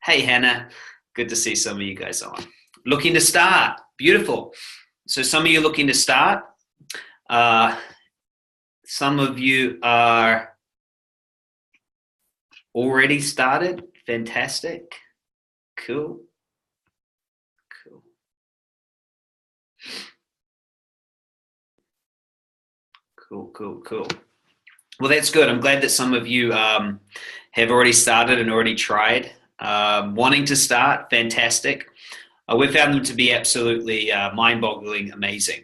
Hey, Hannah. Good to see some of you guys on. Looking to start. Beautiful. So some of you looking to start. Uh, some of you are already started. Fantastic. Cool. Cool. Cool, cool, cool. Well, that's good. I'm glad that some of you have already started and already tried. Wanting to start, fantastic. We found them to be absolutely mind-boggling amazing.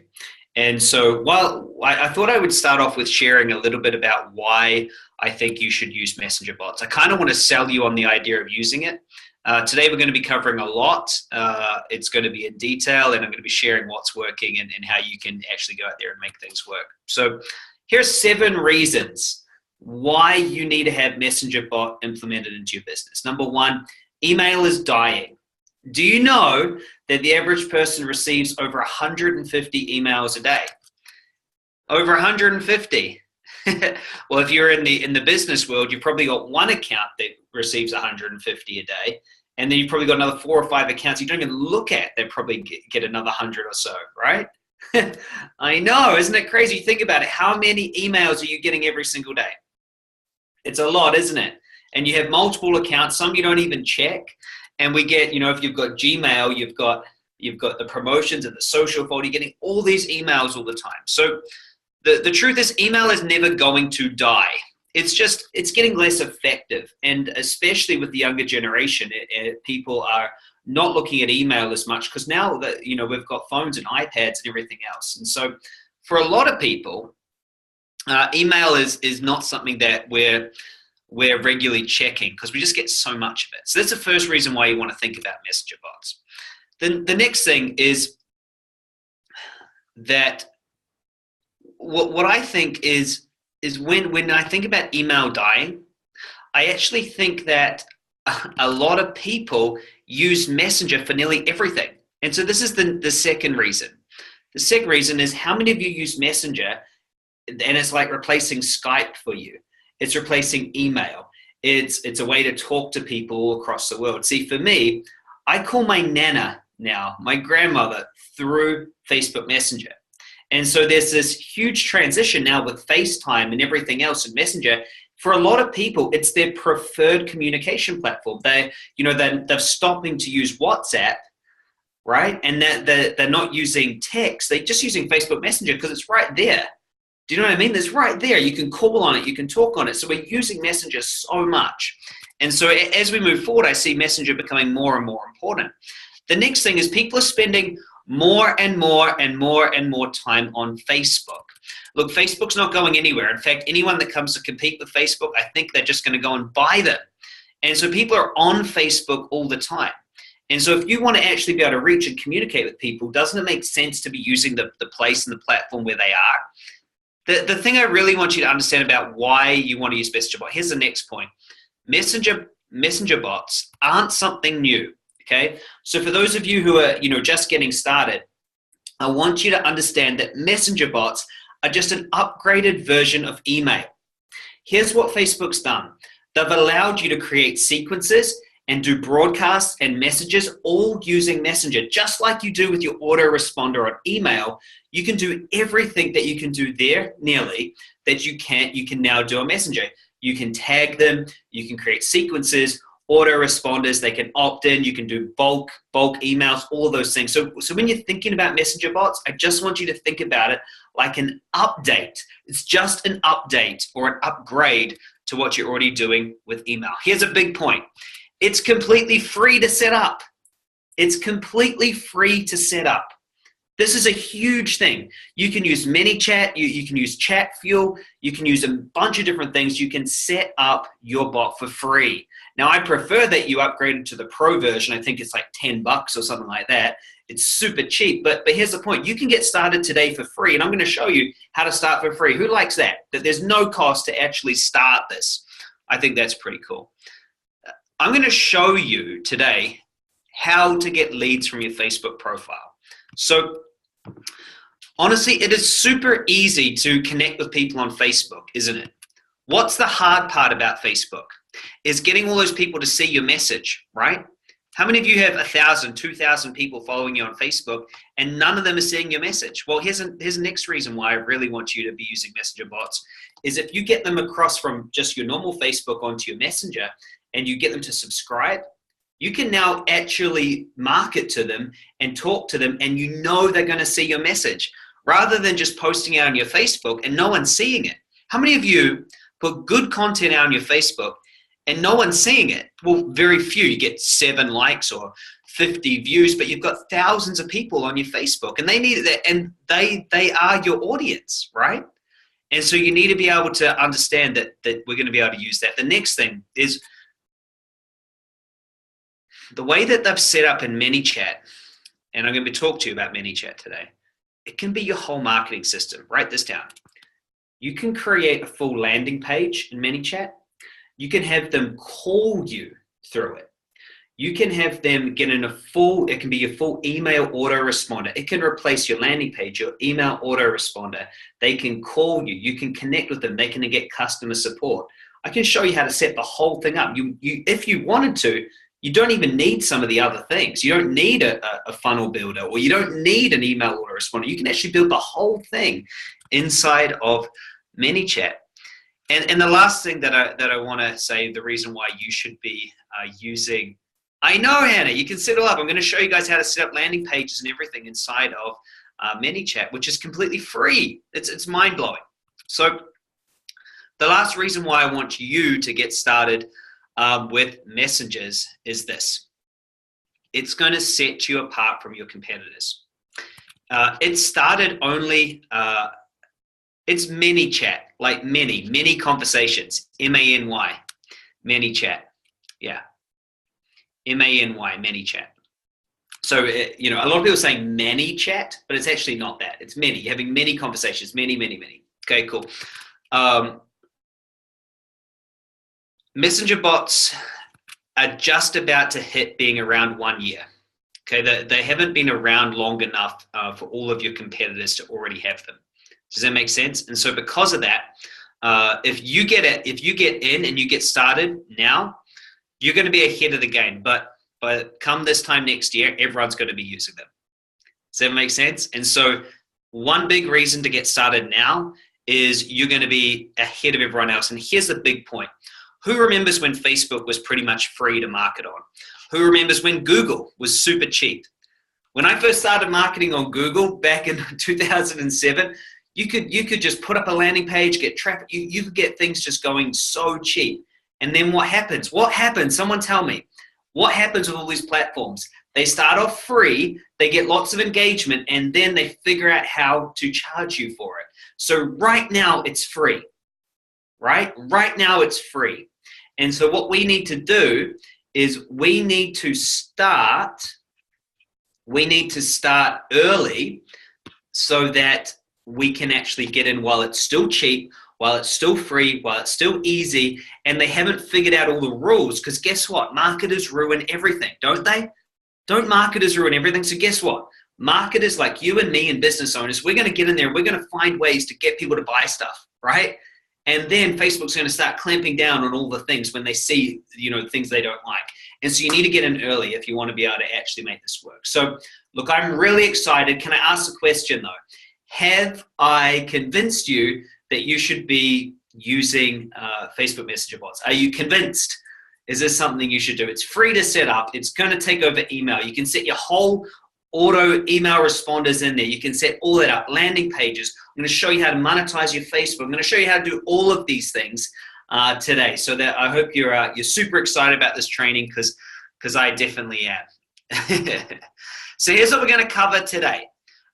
And so, well, I thought I would start off with sharing a little bit about why I think you should use messenger bots. I kind of want to sell you on the idea of using it. Today, we're going to be covering a lot. It's going to be in detail, and I'm going to be sharing what's working and how you can actually go out there and make things work. So here's 7 reasons why you need to have messenger bot implemented into your business. Number 1, email is dying. Do you know that the average person receives over 150 emails a day? Over 150. Well, if you're in the business world, you've probably got one account that receives 150 a day, and then you've probably got another 4 or 5 accounts you don't even look at that probably get another 100 or so, right? I know, isn't it crazy? Think about it. How many emails are you getting every single day? It's a lot, isn't it? And you have multiple accounts. Some you don't even check. And we get, if you've got Gmail, you've got the promotions and the social folder, you're getting all these emails all the time. So the truth is email is never going to die. It's getting less effective. And especially with the younger generation, people are not looking at email as much because now that, we've got phones and iPads and everything else. And so for a lot of people, email is not something that we're regularly checking because we just get so much of it. So that's the first reason why you want to think about messenger bots. Then the next thing is that what I think is when I think about email dying, I actually think that a lot of people use messenger for nearly everything. And so this is the second reason. The second reason is how many of you use messenger and it's like replacing Skype for you. It's replacing email. It's a way to talk to people all across the world. See, for me, I call my Nana now, my grandmother, through Facebook Messenger. And so there's this huge transition now with FaceTime and everything else in Messenger. For a lot of people, it's their preferred communication platform. They're stopping to use WhatsApp, right? And they're not using text. They're just using Facebook Messenger because it's right there. Do you know what I mean? It's right there. You can call on it. You can talk on it. So we're using Messenger so much. And so as we move forward, I see Messenger becoming more and more important. The next thing is people are spending more and more and more and more time on Facebook. Look, Facebook's not going anywhere. In fact, anyone that comes to compete with Facebook, I think they're just going to go and buy them. And so people are on Facebook all the time. And so if you want to actually be able to reach and communicate with people, doesn't it make sense to be using the place and the platform where they are? The thing I really want you to understand about why you want to use messenger bot, here's the next point. Messenger bots aren't something new, okay? So for those of you who are, just getting started, I want you to understand that messenger bots are just an upgraded version of email. Here's what Facebook's done. They've allowed you to create sequences and do broadcasts and messages all using Messenger, just like you do with your autoresponder on email. You can do everything that you can do there, nearly, that you can now do on Messenger. You can tag them, you can create sequences, autoresponders, they can opt in, you can do bulk emails, all of those things. So when you're thinking about messenger bots, I just want you to think about it like an update. It's just an update or an upgrade to what you're already doing with email. Here's a big point. It's completely free to set up. It's completely free to set up. This is a huge thing. You can use ManyChat, you can use ChatFuel, you can use a bunch of different things. You can set up your bot for free. Now, I prefer that you upgrade it to the pro version. I think it's like $10 or something like that. It's super cheap, but here's the point. You can get started today for free, and I'm going to show you how to start for free. Who likes that? That there's no cost to actually start this. I think that's pretty cool. I'm going to show you today how to get leads from your Facebook profile. So honestly, it is super easy to connect with people on Facebook, isn't it? What's the hard part about Facebook? Is getting all those people to see your message, right? How many of you have 1,000, 2,000 people following you on Facebook and none of them are seeing your message? Well, here's the next reason why I really want you to be using Messenger bots is if you get them across from just your normal Facebook onto your Messenger and you get them to subscribe, you can now actually market to them and talk to them and you know they're going to see your message rather than just posting out on your Facebook and no one's seeing it. How many of you put good content out on your Facebook and no one's seeing it? Well, very few. You get 7 likes or 50 views, but you've got thousands of people on your Facebook and they need it, and they are your audience, right? And so you need to be able to understand that we're going to be able to use that. The next thing is the way that they've set up in ManyChat, and I'm going to be talking to you about ManyChat today. It can be your whole marketing system. Write this down. You can create a full landing page in ManyChat. You can have them call you through it. You can have them get in it can be your full email autoresponder. It can replace your landing page, your email autoresponder. They can call you. You can connect with them. They can get customer support. I can show you how to set the whole thing up. If you wanted to, you don't even need some of the other things. You don't need a funnel builder, or you don't need an email autoresponder. You can actually build the whole thing inside of ManyChat. And the last thing that I want to say, the reason why you should be using, I know, Hannah, you can set it all up. I'm going to show you guys how to set up landing pages and everything inside of ManyChat, which is completely free. It's mind-blowing. So the last reason why I want you to get started with messengers is this. It's going to set you apart from your competitors. It started only, it's ManyChat, like many conversations, M-A-N-Y, ManyChat, yeah, M-A-N-Y, ManyChat. So, a lot of people are saying ManyChat, but it's actually not that. It's many. You're having many conversations, many. Okay, cool. Messenger bots are just about to hit being around 1 year. Okay, they haven't been around long enough for all of your competitors to already have them. Does that make sense? And so because of that, if you get in and you get started now, you're going to be ahead of the game. But come this time next year, everyone's going to be using them. Does that make sense? And so one big reason to get started now is you're going to be ahead of everyone else. And here's the big point. Who remembers when Facebook was pretty much free to market on? Who remembers when Google was super cheap? When I first started marketing on Google back in 2007, you could just put up a landing page, get traffic. You could get things just going so cheap. And then what happens? What happens? Someone tell me. What happens with all these platforms? They start off free, they get lots of engagement, and then they figure out how to charge you for it. So right now it's free, right? Right now it's free. And so what we need to do is we need to start early so that we can actually get in while it's still cheap, while it's still free, while it's still easy, and they haven't figured out all the rules. Because guess what? Marketers ruin everything, don't they? Don't marketers ruin everything? So guess what? Marketers like you and me and business owners, we're going to get in there and we're going to find ways to get people to buy stuff, right? And then Facebook's going to start clamping down on all the things when they see, things they don't like. And so you need to get in early if you want to be able to actually make this work. So look, I'm really excited. Can I ask a question though? Have I convinced you that you should be using Facebook Messenger bots? Are you convinced? Is this something you should do? It's free to set up. It's going to take over email. You can set your whole auto email responders in there. You can set all that up, landing pages. I'm going to show you how to monetize your Facebook. I'm going to show you how to do all of these things today. So that I hope you're super excited about this training because I definitely am. So here's what we're going to cover today.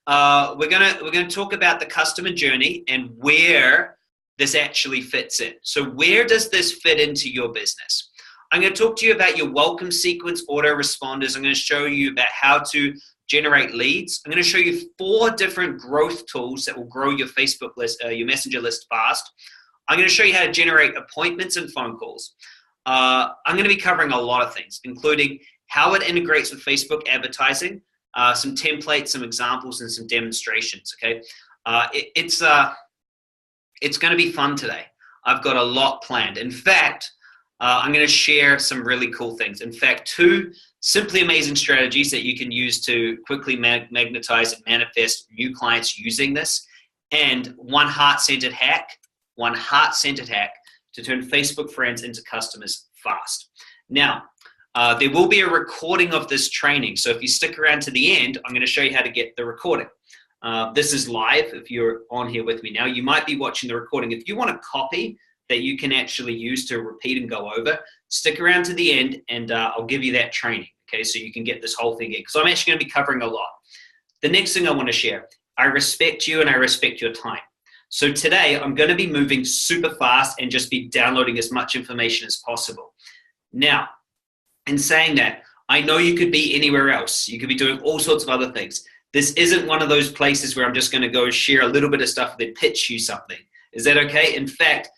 We're going to talk about the customer journey and where this actually fits in. So where does this fit into your business? I'm going to talk to you about your welcome sequence autoresponders. I'm going to show you about how to generate leads. I'm going to show you 4 different growth tools that will grow your Facebook list, your messenger list fast. I'm going to show you how to generate appointments and phone calls. I'm going to be covering a lot of things, including how it integrates with Facebook advertising, some templates, some examples, and some demonstrations. Okay, it's going to be fun today. I've got a lot planned. In fact, I'm going to share some really cool things. In fact, 2 simply amazing strategies that you can use to quickly magnetize and manifest new clients using this, and one heart-centered hack to turn Facebook friends into customers fast. Now, there will be a recording of this training. So if you stick around to the end, I'm going to show you how to get the recording. This is live. If you're on here with me now, you might be watching the recording. If you want a copy that you can actually use to repeat and go over, stick around to the end and I'll give you that training. Okay, so you can get this whole thing in, because I'm actually going to be covering a lot. The next thing I want to share, I respect you and I respect your time. So today I'm going to be moving super fast and just be downloading as much information as possible. Now, in saying that, I know you could be anywhere else. You could be doing all sorts of other things. This isn't one of those places where I'm just going to go share a little bit of stuff and then pitch you something. Is that okay? In fact,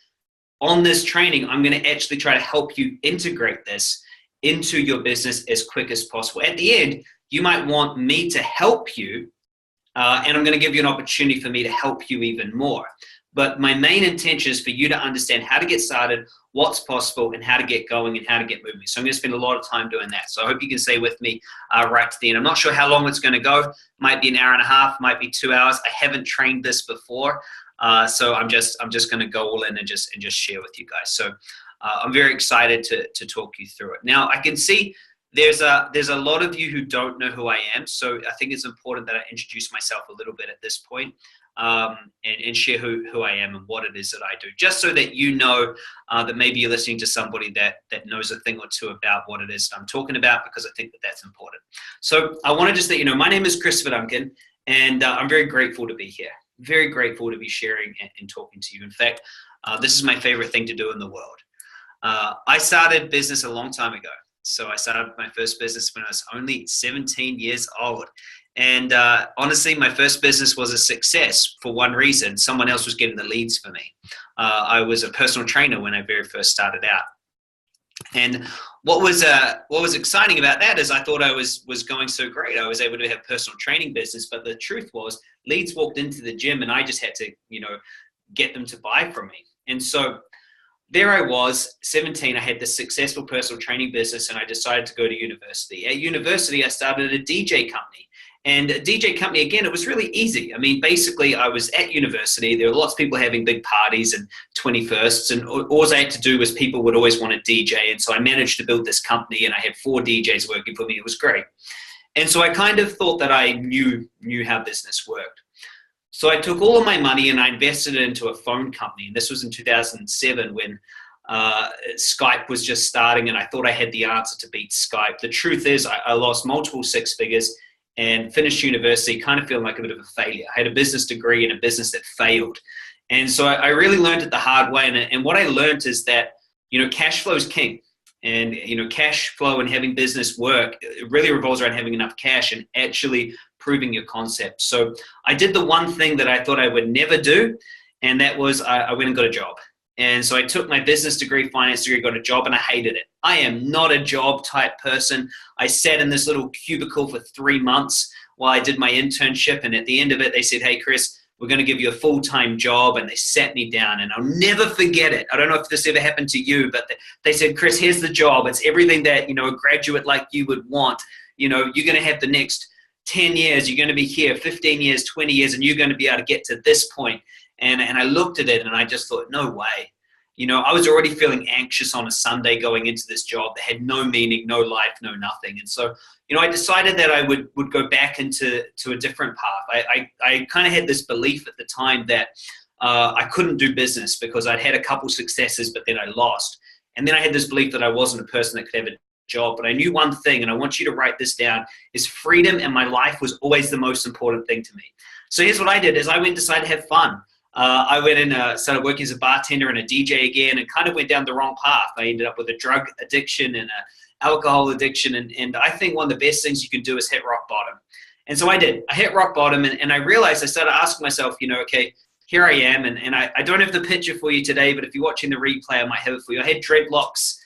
on this training, I'm going to actually try to help you integrate this into your business as quick as possible. At the end, you might want me to help you, and I'm going to give you an opportunity for me to help you even more. But my main intention is for you to understand how to get started, what's possible, and how to get going and how to get moving. So I'm going to spend a lot of time doing that. So I hope you can stay with me right to the end. I'm not sure how long it's going to go. Might be an hour and a half, might be 2 hours. I haven't trained this before. So I'm just going to go all in and just share with you guys. So I'm very excited to talk you through it. Now, I can see there's a lot of you who don't know who I am. So I think it's important that I introduce myself a little bit at this point, and share who I am and what it is that I do, just so that you know that maybe you're listening to somebody that knows a thing or two about what it is that I'm talking about, because I think that that's important. So I want to just let you know, my name is Christopher Duncan, and I'm very grateful to be here. Very grateful to be sharing and talking to you. In fact, this is my favorite thing to do in the world. I started business a long time ago. So I started my first business when I was only 17 years old. And honestly, my first business was a success for one reason. Someone else was getting the leads for me. I was a personal trainer when I very first started out. And what was exciting about that is I thought I was going so great. I was able to have personal training business, but the truth was leads walked into the gym and I just had to, get them to buy from me. And so there I was, 17, I had this successful personal training business and I decided to go to university. At university, I started a DJ company. And a DJ company, again, it was really easy. I mean, basically, I was at university. There were lots of people having big parties and 21sts, and all I had to do was people would always want to DJ. And so I managed to build this company, and I had 4 DJs working for me. It was great. And so I kind of thought that I knew how business worked. So I took all of my money and I invested it into a phone company. And this was in 2007 when Skype was just starting, and I thought I had the answer to beat Skype. The truth is I lost multiple 6 figures and finished university kind of feeling like a bit of a failure. I had a business degree in a business that failed. And so I really learned it the hard way. And what I learned is that, cash flow is king. And, cash flow and having business work, it really revolves around having enough cash and actually proving your concept. So I did the one thing that I thought I would never do, and that was I went and got a job. And so I took my business degree, finance degree, got a job, and I hated it. I am not a job type person. I sat in this little cubicle for 3 months while I did my internship. And at the end of it, they said, "Hey, Chris, we're going to give you a full-time job." And they sat me down, and I'll never forget it. I don't know if this ever happened to you, but they said, "Chris, here's the job. It's everything that, a graduate like you would want. You're going to have the next 10 years. You're going to be here 15 years, 20 years, and you're going to be able to get to this point." And I looked at it and I just thought, no way. I was already feeling anxious on a Sunday going into this job that had no meaning, no life, no nothing. And so, I decided that I would go back into a different path. I kind of had this belief at the time that I couldn't do business because I'd had a couple successes, but then I lost. And then I had this belief that I wasn't a person that could have a job. But I knew one thing, and I want you to write this down, is freedom in my life was always the most important thing to me. So here's what I did is I went and decided to have fun. I went and started working as a bartender and a DJ again, and kind of went down the wrong path. I ended up with a drug addiction and an alcohol addiction. And I think one of the best things you can do is hit rock bottom. And so I did. I hit rock bottom, and I realized, I started asking myself, okay, here I am. And I don't have the picture for you today, but if you're watching the replay, I might have it for you. I had dreadlocks,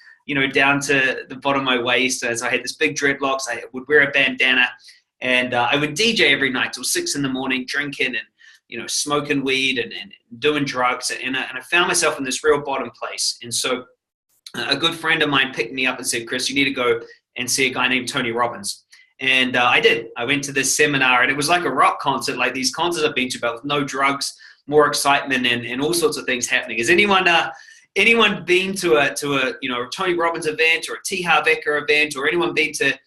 down to the bottom of my waist. So I had this big dreadlocks. I would wear a bandana, and I would DJ every night till 6 in the morning, drinking and smoking weed and doing drugs. And I found myself in this real bottom place. And so a good friend of mine picked me up and said, Chris, you need to go and see a guy named Tony Robbins. And I did. I went to this seminar, and it was like a rock concert, like these concerts I've been to, but with no drugs, more excitement, and all sorts of things happening. Has anyone been to a Tony Robbins event or a T. Harv Eker event, or anyone been to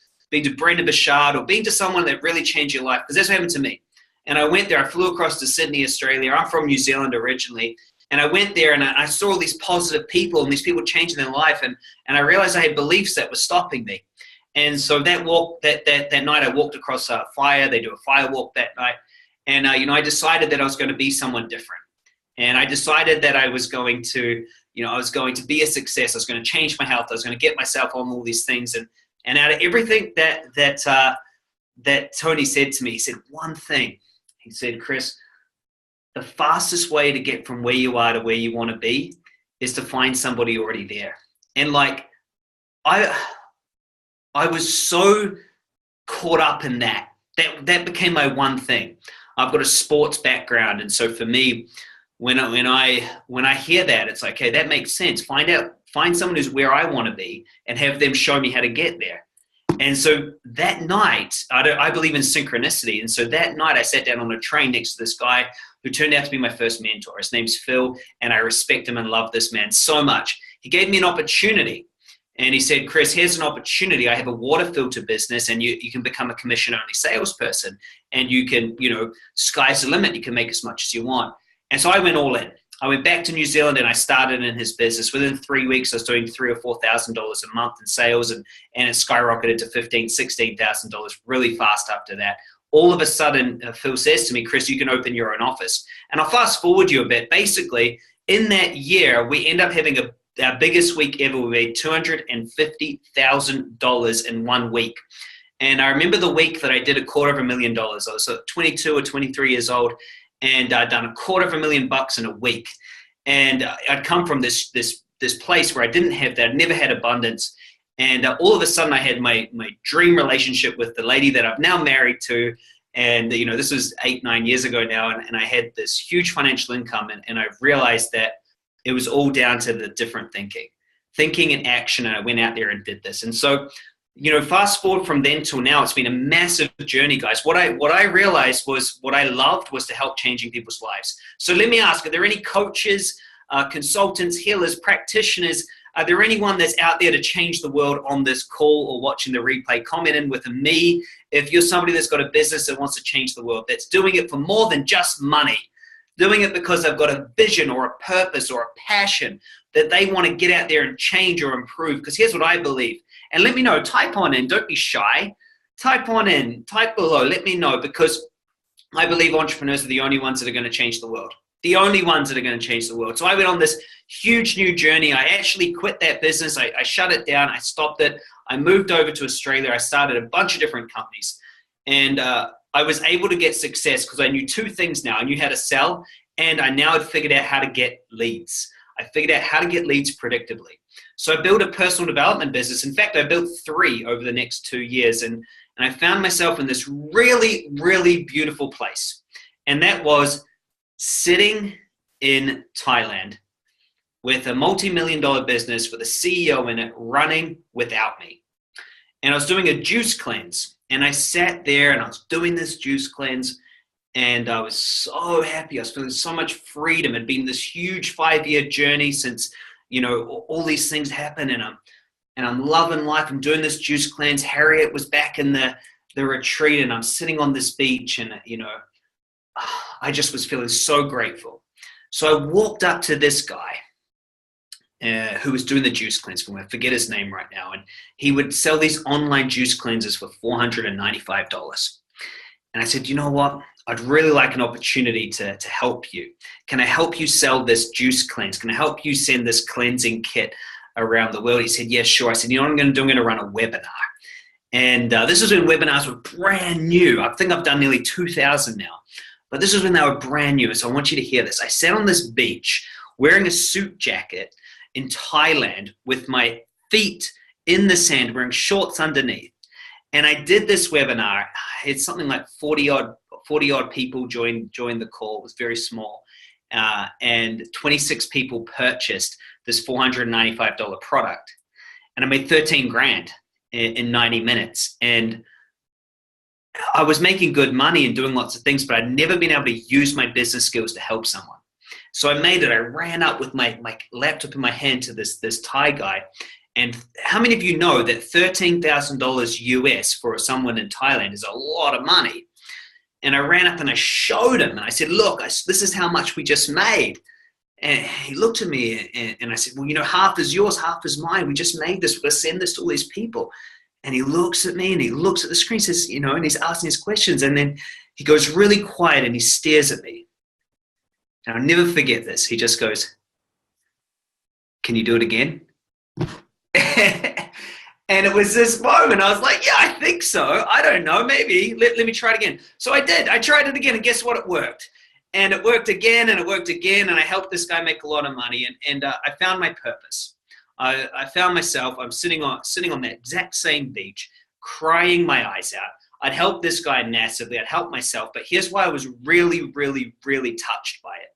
Brendan Burchard, or been to someone that really changed your life? Because that's what happened to me. And I went there. I flew across to Sydney, Australia. I'm from New Zealand originally. And I went there, and I saw all these positive people and these people changing their life. And I realized I had beliefs that were stopping me. And so that night I walked across a fire. They do a fire walk that night. And, I decided that I was going to be someone different. And I decided that I was going to be a success. I was going to change my health. I was going to get myself on all these things. And out of everything that Tony said to me, he said one thing. He said, Chris, the fastest way to get from where you are to where you want to be is to find somebody already there. And I was so caught up in that became my one thing. I've got a sports background, and so for me, when I hear that, it's like, okay, that makes sense. Find someone who's where I want to be and have them show me how to get there. And so that night, I believe in synchronicity. And so that night I sat down on a train next to this guy who turned out to be my first mentor. His name's Phil, and I respect him and love this man so much. He gave me an opportunity. And he said, Chris, here's an opportunity. I have a water filter business, and you can become a commission-only salesperson. And you can, sky's the limit. You can make as much as you want. And so I went all in. I went back to New Zealand, and I started in his business. Within 3 weeks, I was doing $3,000 or $4,000 a month in sales, and it skyrocketed to $15,000, $16,000 really fast after that. All of a sudden, Phil says to me, Chris, you can open your own office. And I'll fast forward you a bit. Basically, in that year, we end up having our biggest week ever. We made $250,000 in 1 week. And I remember the week that I did $250,000. I was 22 or 23 years old, and I'd done $250,000 in a week. And I'd come from this place where I didn't have that. I'd never had abundance. And all of a sudden I had my dream relationship with the lady that I'm now married to. And, this was 8-9 years ago now. And I had this huge financial income. And I realized that it was all down to the different thinking and action. And I went out there and did this. And so, fast forward from then till now, it's been a massive journey, guys. What I realized was what I loved was to help changing people's lives. So let me ask, are there any coaches, consultants, healers, practitioners? Are there anyone that's out there to change the world on this call or watching the replay? Comment in with me if you're somebody that's got a business that wants to change the world, that's doing it for more than just money, doing it because they've got a vision or a purpose or a passion that they want to get out there and change or improve. Because here's what I believe. And let me know, type on in, don't be shy. Type on in, type below, let me know, because I believe entrepreneurs are the only ones that are going to change the world. The only ones that are going to change the world. So I went on this huge new journey. I actually quit that business. I shut it down. I stopped it. I moved over to Australia. I started a bunch of different companies. And I was able to get success because I knew two things now. I knew how to sell, and I now had figured out how to get leads. I figured out how to get leads predictably. So I built a personal development business. In fact, I built 3 over the next 2 years. And I found myself in this really, really beautiful place. And that was sitting in Thailand with a multi-million-dollar business with a CEO in it running without me. And I was doing a juice cleanse. And I sat there and I was doing this juice cleanse. And I was so happy. I was feeling so much freedom. It had been this huge 5-year journey since, all these things happened. And I'm loving life. I'm doing this juice cleanse. Harriet was back in the retreat, and I'm sitting on this beach, and, I just was feeling so grateful. So I walked up to this guy who was doing the juice cleanse for me. I forget his name right now. And he would sell these online juice cleansers for $495. And I said, you know what? I'd really like an opportunity to help you. Can I help you sell this juice cleanse? Can I help you send this cleansing kit around the world? He said, yeah, sure. I said, you know what I'm going to do? I'm going to run a webinar. And this is when webinars were brand new. I think I've done nearly 2,000 now. But this is when they were brand new. So I want you to hear this. I sat on this beach wearing a suit jacket in Thailand with my feet in the sand, wearing shorts underneath. And I did this webinar. It's something like 40 odd people joined the call. It was very small. And 26 people purchased this $495 product. And I made 13 grand in 90 minutes. And I was making good money and doing lots of things, but I'd never been able to use my business skills to help someone. So I made it. I ran up with my laptop in my hand to this Thai guy. And how many of you know that $13,000 US for someone in Thailand is a lot of money? And I ran up and I showed him. And I said, look, this is how much we just made. And he looked at me and I said, well, you know, half is yours, half is mine. We just made this. We're going to send this to all these people. And he looks at me and he looks at the screen, says, you know, and he's asking his questions. And then he goes really quiet and he stares at me. And I'll never forget this. He just goes, can you do it again? And it was this moment. I was like, yeah, I think so. I don't know. Maybe. Let me try it again. So I did. I tried it again. And guess what? It worked. And it worked again and it worked again. And I helped this guy make a lot of money. And I found my purpose. I found myself, I'm sitting on that exact same beach, crying my eyes out. I'd helped this guy massively. I'd helped myself. But here's why I was really, really, really touched by it.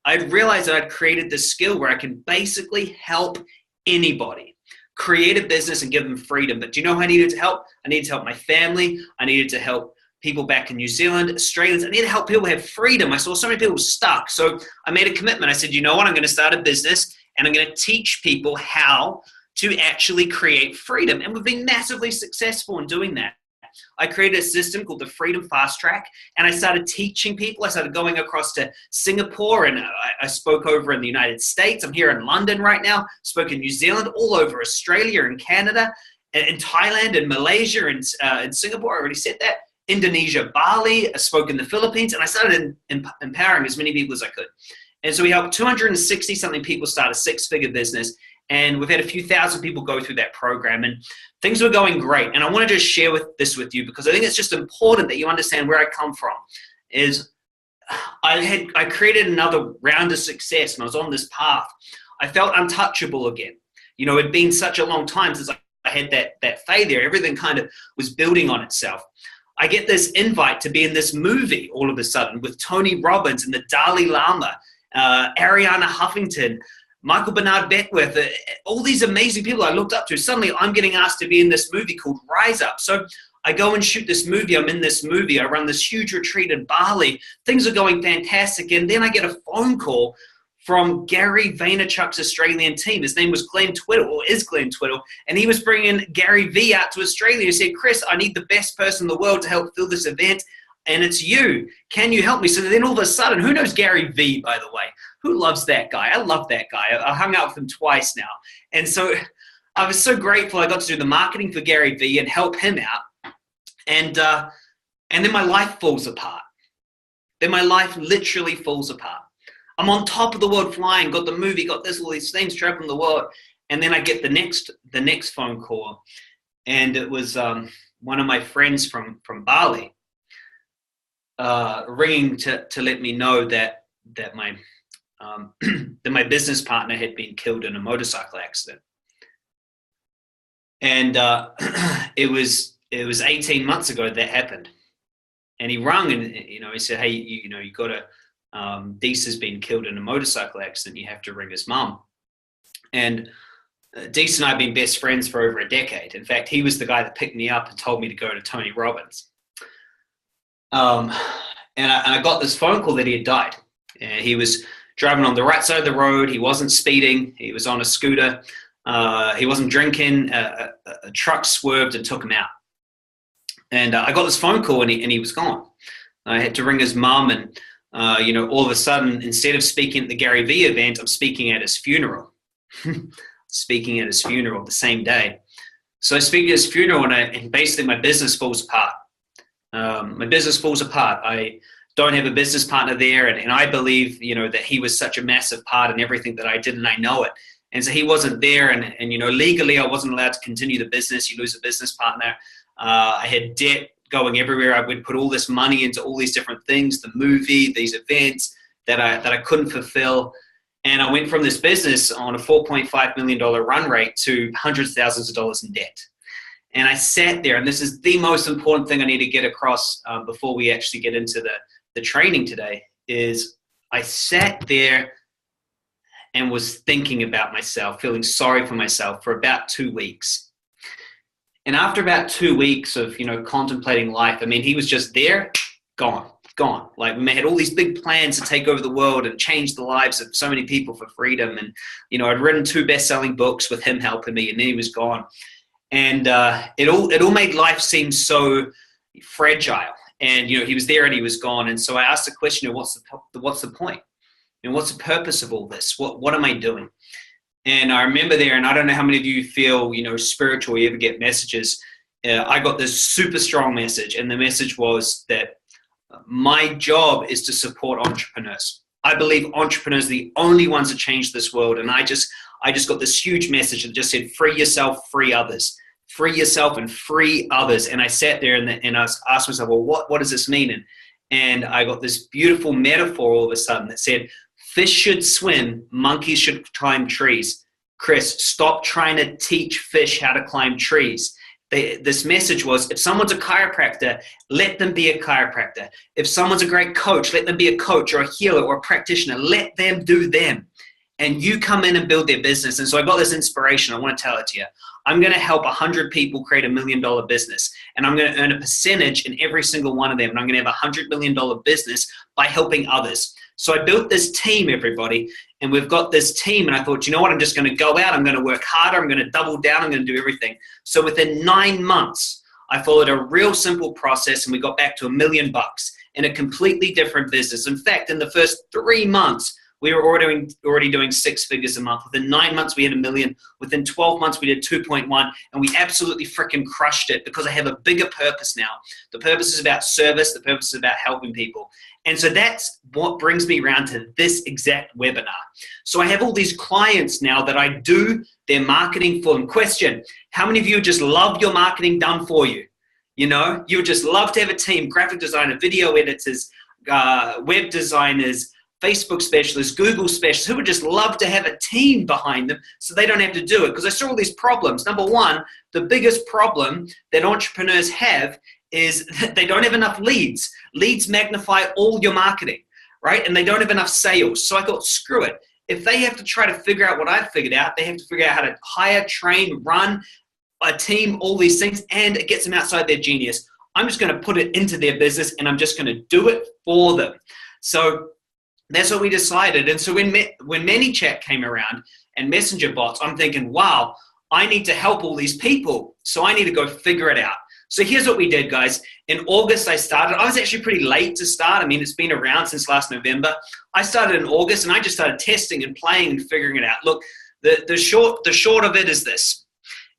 I'd realized that I'd created this skill where I can basically help anybody create a business and give them freedom. But do you know who I needed to help? I needed to help my family. I needed to help people back in New Zealand, Australians. I needed to help people have freedom. I saw so many people stuck. So I made a commitment. I said, you know what? I'm going to start a business and I'm going to teach people how to actually create freedom. And we've been massively successful in doing that. I created a system called the Freedom Fast Track, and I started teaching people. I started going across to Singapore, and I spoke over in the United States. I'm here in London right now, spoke in New Zealand, all over Australia and Canada, and Thailand and Malaysia and Singapore. I already said that. Indonesia, Bali, I spoke in the Philippines, and I started empowering as many people as I could. And so we helped 260 something people start a six-figure business. And we've had a few thousand people go through that program, and things were going great. And I want to just share this with you because I think it's just important that you understand where I come from. Is I created another round of success, and I was on this path. I felt untouchable again. You know, it'd been such a long time since I had that failure. Everything kind of was building on itself. I get this invite to be in this movie all of a sudden with Tony Robbins and the Dalai Lama, Ariana Huffington, Michael Bernard Beckwith, all these amazing people I looked up to. Suddenly I'm getting asked to be in this movie called Rise Up. So I go and shoot this movie. I'm in this movie. I run this huge retreat in Bali. Things are going fantastic. And then I get a phone call from Gary Vaynerchuk's Australian team. His name was Glenn Twiddle, or is Glenn Twiddle. And he was bringing Gary V out to Australia. He said, Chris, I need the best person in the world to help fill this event. And it's you. Can you help me? So then all of a sudden, who knows Gary V, by the way? Who loves that guy? I love that guy. I hung out with him twice now. And so I was so grateful I got to do the marketing for Gary V and help him out. And then my life falls apart. Then my life literally falls apart. I'm on top of the world flying, got the movie, got this, all these things, traveling the world. And then I get the next phone call. And it was one of my friends from Bali ringing to let me know that my that my business partner had been killed in a motorcycle accident. And it was 18 months ago that happened. And he rung and, you know, he said, hey, you got to, Deese has been killed in a motorcycle accident. You have to ring his mum. And Deese and I have been best friends for over a decade. In fact, he was the guy that picked me up and told me to go to Tony Robbins. And I got this phone call that he had died. And he was driving on the right side of the road. He wasn't speeding. He was on a scooter. He wasn't drinking. A truck swerved and took him out. And I got this phone call and he was gone. I had to ring his mum and, all of a sudden, instead of speaking at the Gary Vee event, I'm speaking at his funeral. Speaking at his funeral the same day. So I speak at his funeral and basically my business falls apart. My business falls apart. I don't have a business partner there, and I believe, that he was such a massive part in everything that I did, and I know it. And so he wasn't there, and legally I wasn't allowed to continue the business. You lose a business partner. I had debt going everywhere. I would put all this money into all these different things, the movie, these events that I couldn't fulfill. And I went from this business on a $4.5 million run rate to hundreds of thousands of dollars in debt. And I sat there, and this is the most important thing I need to get across before we actually get into the training today, is I sat there and was thinking about myself, feeling sorry for myself for about 2 weeks. And after about 2 weeks of, contemplating life, I mean, he was just there, gone. Like, we had all these big plans to take over the world and change the lives of so many people for freedom. And, I'd written 2 best-selling books with him helping me, and then he was gone. And it all made life seem so fragile. And, he was there and he was gone. And so I asked the question, what's the point? And what's the purpose of all this? What am I doing? And I remember there, and I don't know how many of you feel, spiritual, you ever get messages. I got this super strong message, and the message was that my job is to support entrepreneurs. I believe entrepreneurs are the only ones that change this world. And I just got this huge message that just said, free yourself, free others. Free yourself and free others. And I sat there and I asked myself, well, what does this mean? And I got this beautiful metaphor all of a sudden that said, fish should swim, monkeys should climb trees. Chris, stop trying to teach fish how to climb trees. This message was, if someone's a chiropractor, let them be a chiropractor. If someone's a great coach, let them be a coach or a healer or a practitioner. Let them do them. And you come in and build their business. And so I got this inspiration. I want to tell it to you. I'm going to help 100 people create $1 million business. And I'm going to earn a percentage in every single one of them. And I'm going to have a $100 million business by helping others. So I built this team, everybody. And we've got this team. And I thought, you know what? I'm just going to go out. I'm going to work harder. I'm going to double down. I'm going to do everything. So within 9 months, I followed a real simple process. And we got back to $1 million in a completely different business. In fact, in the first 3 months, we were already doing 6 figures a month. Within 9 months, we had $1 million. Within 12 months, we did 2.1, and we absolutely freaking crushed it because I have a bigger purpose now. The purpose is about service. The purpose is about helping people. And so that's what brings me around to this exact webinar. So I have all these clients now that I do their marketing for them. Question, how many of you just love your marketing done for you? You would just love to have a team, graphic designer, video editors, web designers, Facebook specialists, Google specialists, who would just love to have a team behind them so they don't have to do it. Because I saw all these problems. Number one, the biggest problem that entrepreneurs have is that they don't have enough leads. Leads magnify all your marketing, right? And they don't have enough sales. So I thought, screw it. If they have to try to figure out what I figured out, they have to figure out how to hire, train, run a team, all these things, and it gets them outside their genius. I'm just going to put it into their business, and I'm just going to do it for them. So that's what we decided. And so when ManyChat came around and messenger bots, I'm thinking, wow, I need to help all these people. So I need to go figure it out. So here's what we did, guys. In August, I started. I was actually pretty late to start. I mean, it's been around since last November. I started in August, and I just started testing and playing and figuring it out. Look, the short of it is this,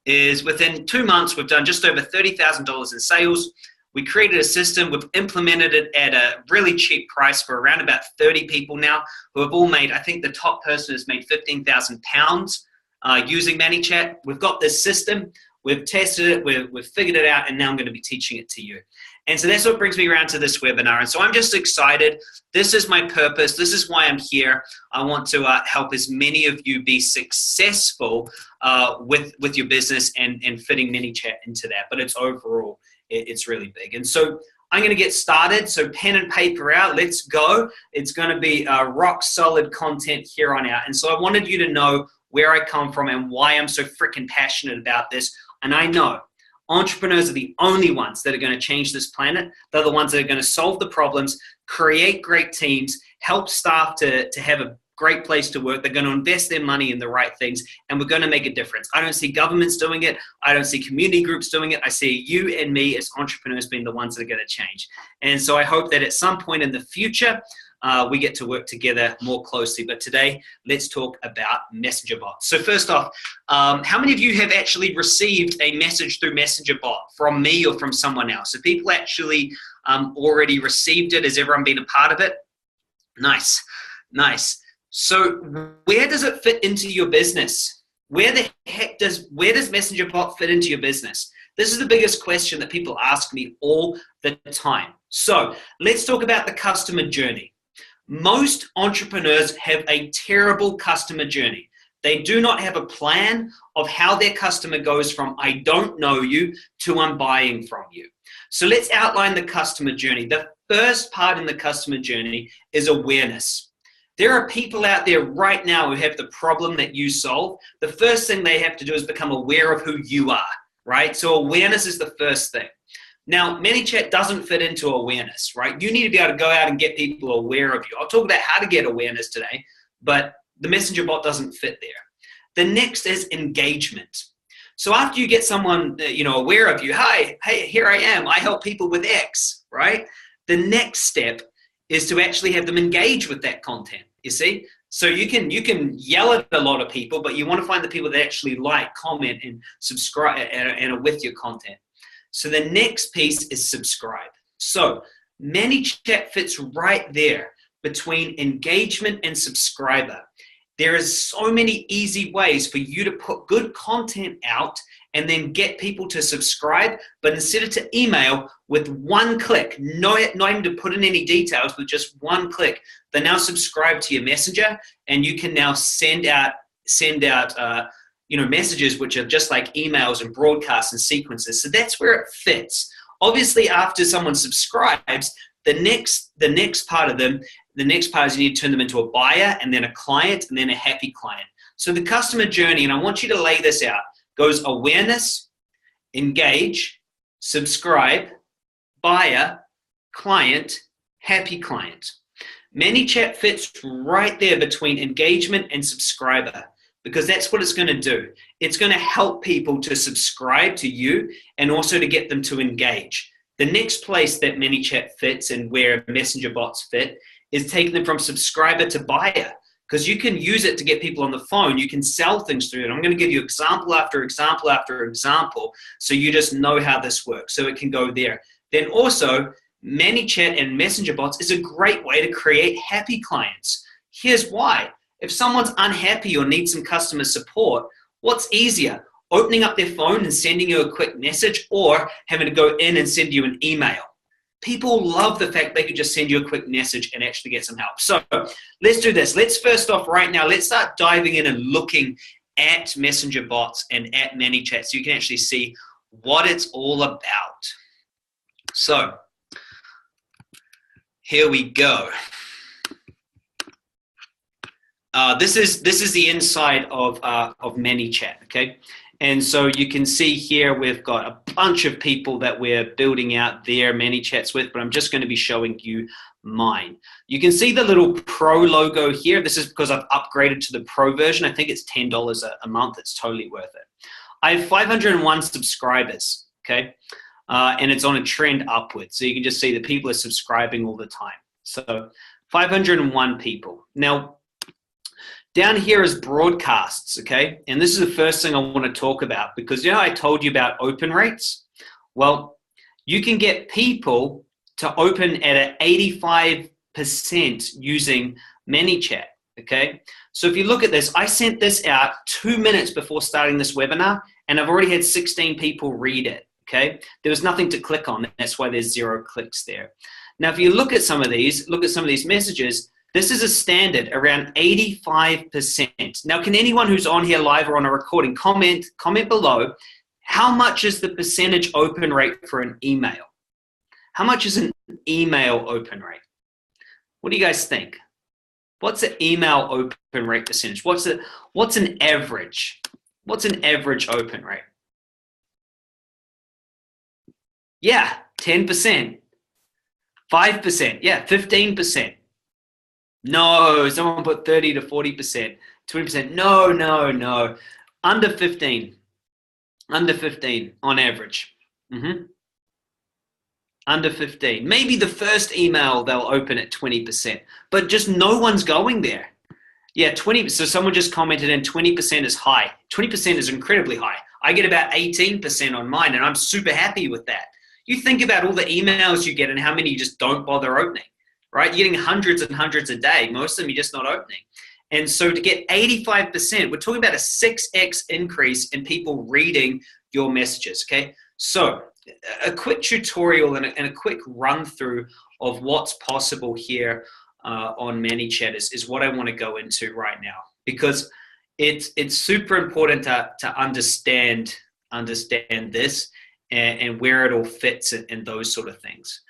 is within 2 months, we've done just over $30,000 in sales. We created a system. We've implemented it at a really cheap price for around about 30 people now who have all made, I think the top person has made £15,000 using ManyChat. We've got this system. We've tested it. We've figured it out. And now I'm going to be teaching it to you. And so that's what brings me around to this webinar. And so I'm just excited. This is my purpose. This is why I'm here. I want to help as many of you be successful with your business and fitting ManyChat into that. But it's overall, it's really big. And so I'm going to get started. So pen and paper out. Let's go. It's going to be rock solid content here on out. And so I wanted you to know where I come from and why I'm so freaking passionate about this. And I know entrepreneurs are the only ones that are going to change this planet. They're the ones that are going to solve the problems, create great teams, help staff to have a great place to work. They're going to invest their money in the right things, and we're going to make a difference. I don't see governments doing it. I don't see community groups doing it. I see you and me as entrepreneurs being the ones that are going to change. And so I hope that at some point in the future, we get to work together more closely. But today, let's talk about messenger bots. So first off, how many of you have actually received a message through messenger bot from me or from someone else? So people actually already received it. Has everyone been a part of it? Nice, nice. So where does it fit into your business? Where does messenger bot fit into your business? This is the biggest question that people ask me all the time. So let's talk about the customer journey. Most entrepreneurs have a terrible customer journey. They do not have a plan of how their customer goes from I don't know you to I'm buying from you. So let's outline the customer journey. The first part in the customer journey is awareness. There are people out there right now who have the problem that you solve. The first thing they have to do is become aware of who you are, right? So awareness is the first thing. Now, ManyChat doesn't fit into awareness, right? You need to be able to go out and get people aware of you. I'll talk about how to get awareness today, but the messenger bot doesn't fit there. The next is engagement. So after you get someone, aware of you, hi, hey, here I am. I help people with X, right? The next step is to actually have them engage with that content. You see, so you can yell at a lot of people, but you want to find the people that actually like, comment, and subscribe and are with your content. So the next piece is subscribe. So ManyChat fits right there between engagement and subscriber. There is so many easy ways for you to put good content out and then get people to subscribe, but instead of to email, with one click, not even to put in any details, with just one click, they now subscribe to your messenger, and you can now send out messages which are just like emails and broadcasts and sequences. So that's where it fits. Obviously, after someone subscribes, the next part is you need to turn them into a buyer, and then a client, and then a happy client. So the customer journey, and I want you to lay this out, goes awareness, engage, subscribe, buyer, client, happy client. ManyChat fits right there between engagement and subscriber, because that's what it's going to do. It's going to help people to subscribe to you and also to get them to engage. The next place that ManyChat fits and where messenger bots fit is taking them from subscriber to buyer, because you can use it to get people on the phone. You can sell things through it. I'm going to give you example after example after example, so you just know how this works, so it can go there. Then also, ManyChat and messenger bots is a great way to create happy clients. Here's why. If someone's unhappy or needs some customer support, what's easier? Opening up their phone and sending you a quick message, or having to go in and send you an email? People love the fact they could just send you a quick message and actually get some help. So let's do this. Let's first off right now, let's start diving in and looking at messenger bots and at ManyChat so you can actually see what it's all about. So here we go. This is the inside of ManyChat, okay? And so you can see here we've got a bunch of people that we're building out their ManyChats with, but I'm just going to be showing you mine. You can see the little Pro logo here. This is because I've upgraded to the Pro version. I think it's $10 a month. It's totally worth it. I have 501 subscribers, okay? And it's on a trend upwards. So you can just see that people are subscribing all the time. So 501 people. Now, down here is broadcasts, okay? And this is the first thing I want to talk about, because I told you about open rates. Well, you can get people to open at an 85% using ManyChat, okay? So if you look at this, I sent this out 2 minutes before starting this webinar, and I've already had 16 people read it, okay? There was nothing to click on. That's why there's 0 clicks there. Now, if you look at some of these messages, this is a standard, around 85%. Now, can anyone who's on here live or on a recording comment below, how much is the percentage open rate for an email? How much is an email open rate? What do you guys think? What's an email open rate percentage? What's an average? What's an average open rate? Yeah, 10%. 5%. Yeah, 15%. No, someone put 30 to 40%, 20%. No. Under 15 on average. Under 15. Maybe the first email they'll open at 20%, but just no one's going there. Yeah, 20. So someone just commented and 20% is high. 20% is incredibly high. I get about 18% on mine, and I'm super happy with that. You think about all the emails you get and how many you just don't bother opening. Right? You're getting hundreds and hundreds a day. Most of them you're just not opening. And so to get 85%, we're talking about a 6x increase in people reading your messages, okay? So a quick tutorial and a quick run through of what's possible here on ManyChat is what I want to go into right now. Because it's super important to understand this and where it all fits and those sort of things.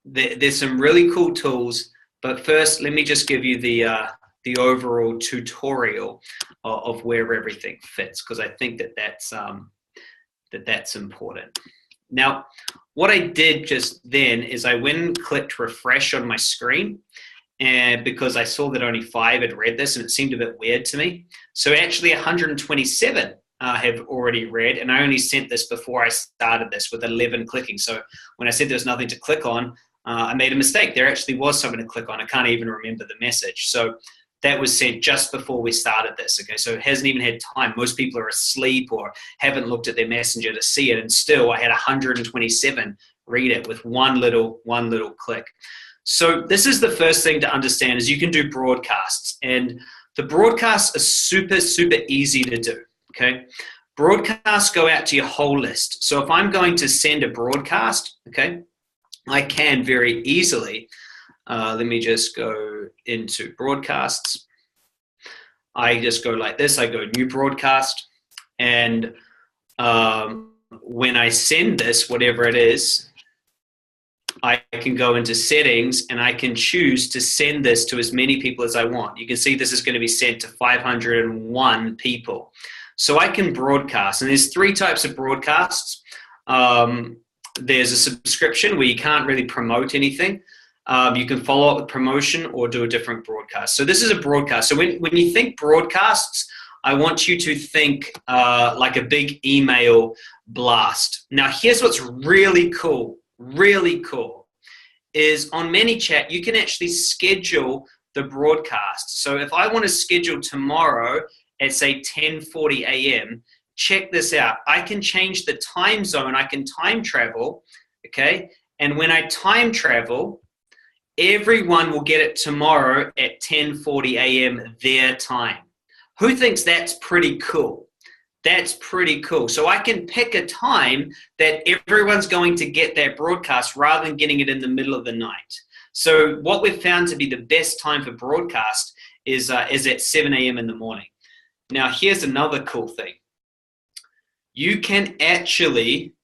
There's some really cool tools, but first let me just give you the overall tutorial of where everything fits, because I think that's important. Now, what I did just then is I went and clicked refresh on my screen, and because I saw that only 5 had read this and it seemed a bit weird to me. So actually 127 have already read, and I only sent this before I started this with 11 clicking. So when I said there was nothing to click on, I made a mistake. There actually was something to click on. I can't even remember the message. So that was sent just before we started this. Okay, so it hasn't even had time. Most people are asleep or haven't looked at their messenger to see it, and still I had 127 read it with one little click. So this is the first thing to understand, is you can do broadcasts, and the broadcasts are super easy to do. Okay, broadcasts go out to your whole list. So if I'm going to send a broadcast, okay, I can very easily. Let me just go into broadcasts. I just go like this. I go new broadcast, and when I send this, whatever it is, I can go into settings and I can choose to send this to as many people as I want. You can see this is going to be sent to 501 people. So I can broadcast, and there's 3 types of broadcasts. There's a subscription where you can't really promote anything. You can follow up with promotion or do a different broadcast. So this is a broadcast. So when you think broadcasts, I want you to think like a big email blast. Now, here's what's really cool, is on ManyChat, you can actually schedule the broadcast. So if I want to schedule tomorrow at, say, 10:40 a.m., check this out. I can change the time zone. I can time travel, okay? And when I time travel, everyone will get it tomorrow at 10:40 a.m. their time. Who thinks that's pretty cool? That's pretty cool. So I can pick a time that everyone's going to get that broadcast rather than getting it in the middle of the night. So what we've found to be the best time for broadcast is at 7 a.m. in the morning. Now, here's another cool thing. You can actually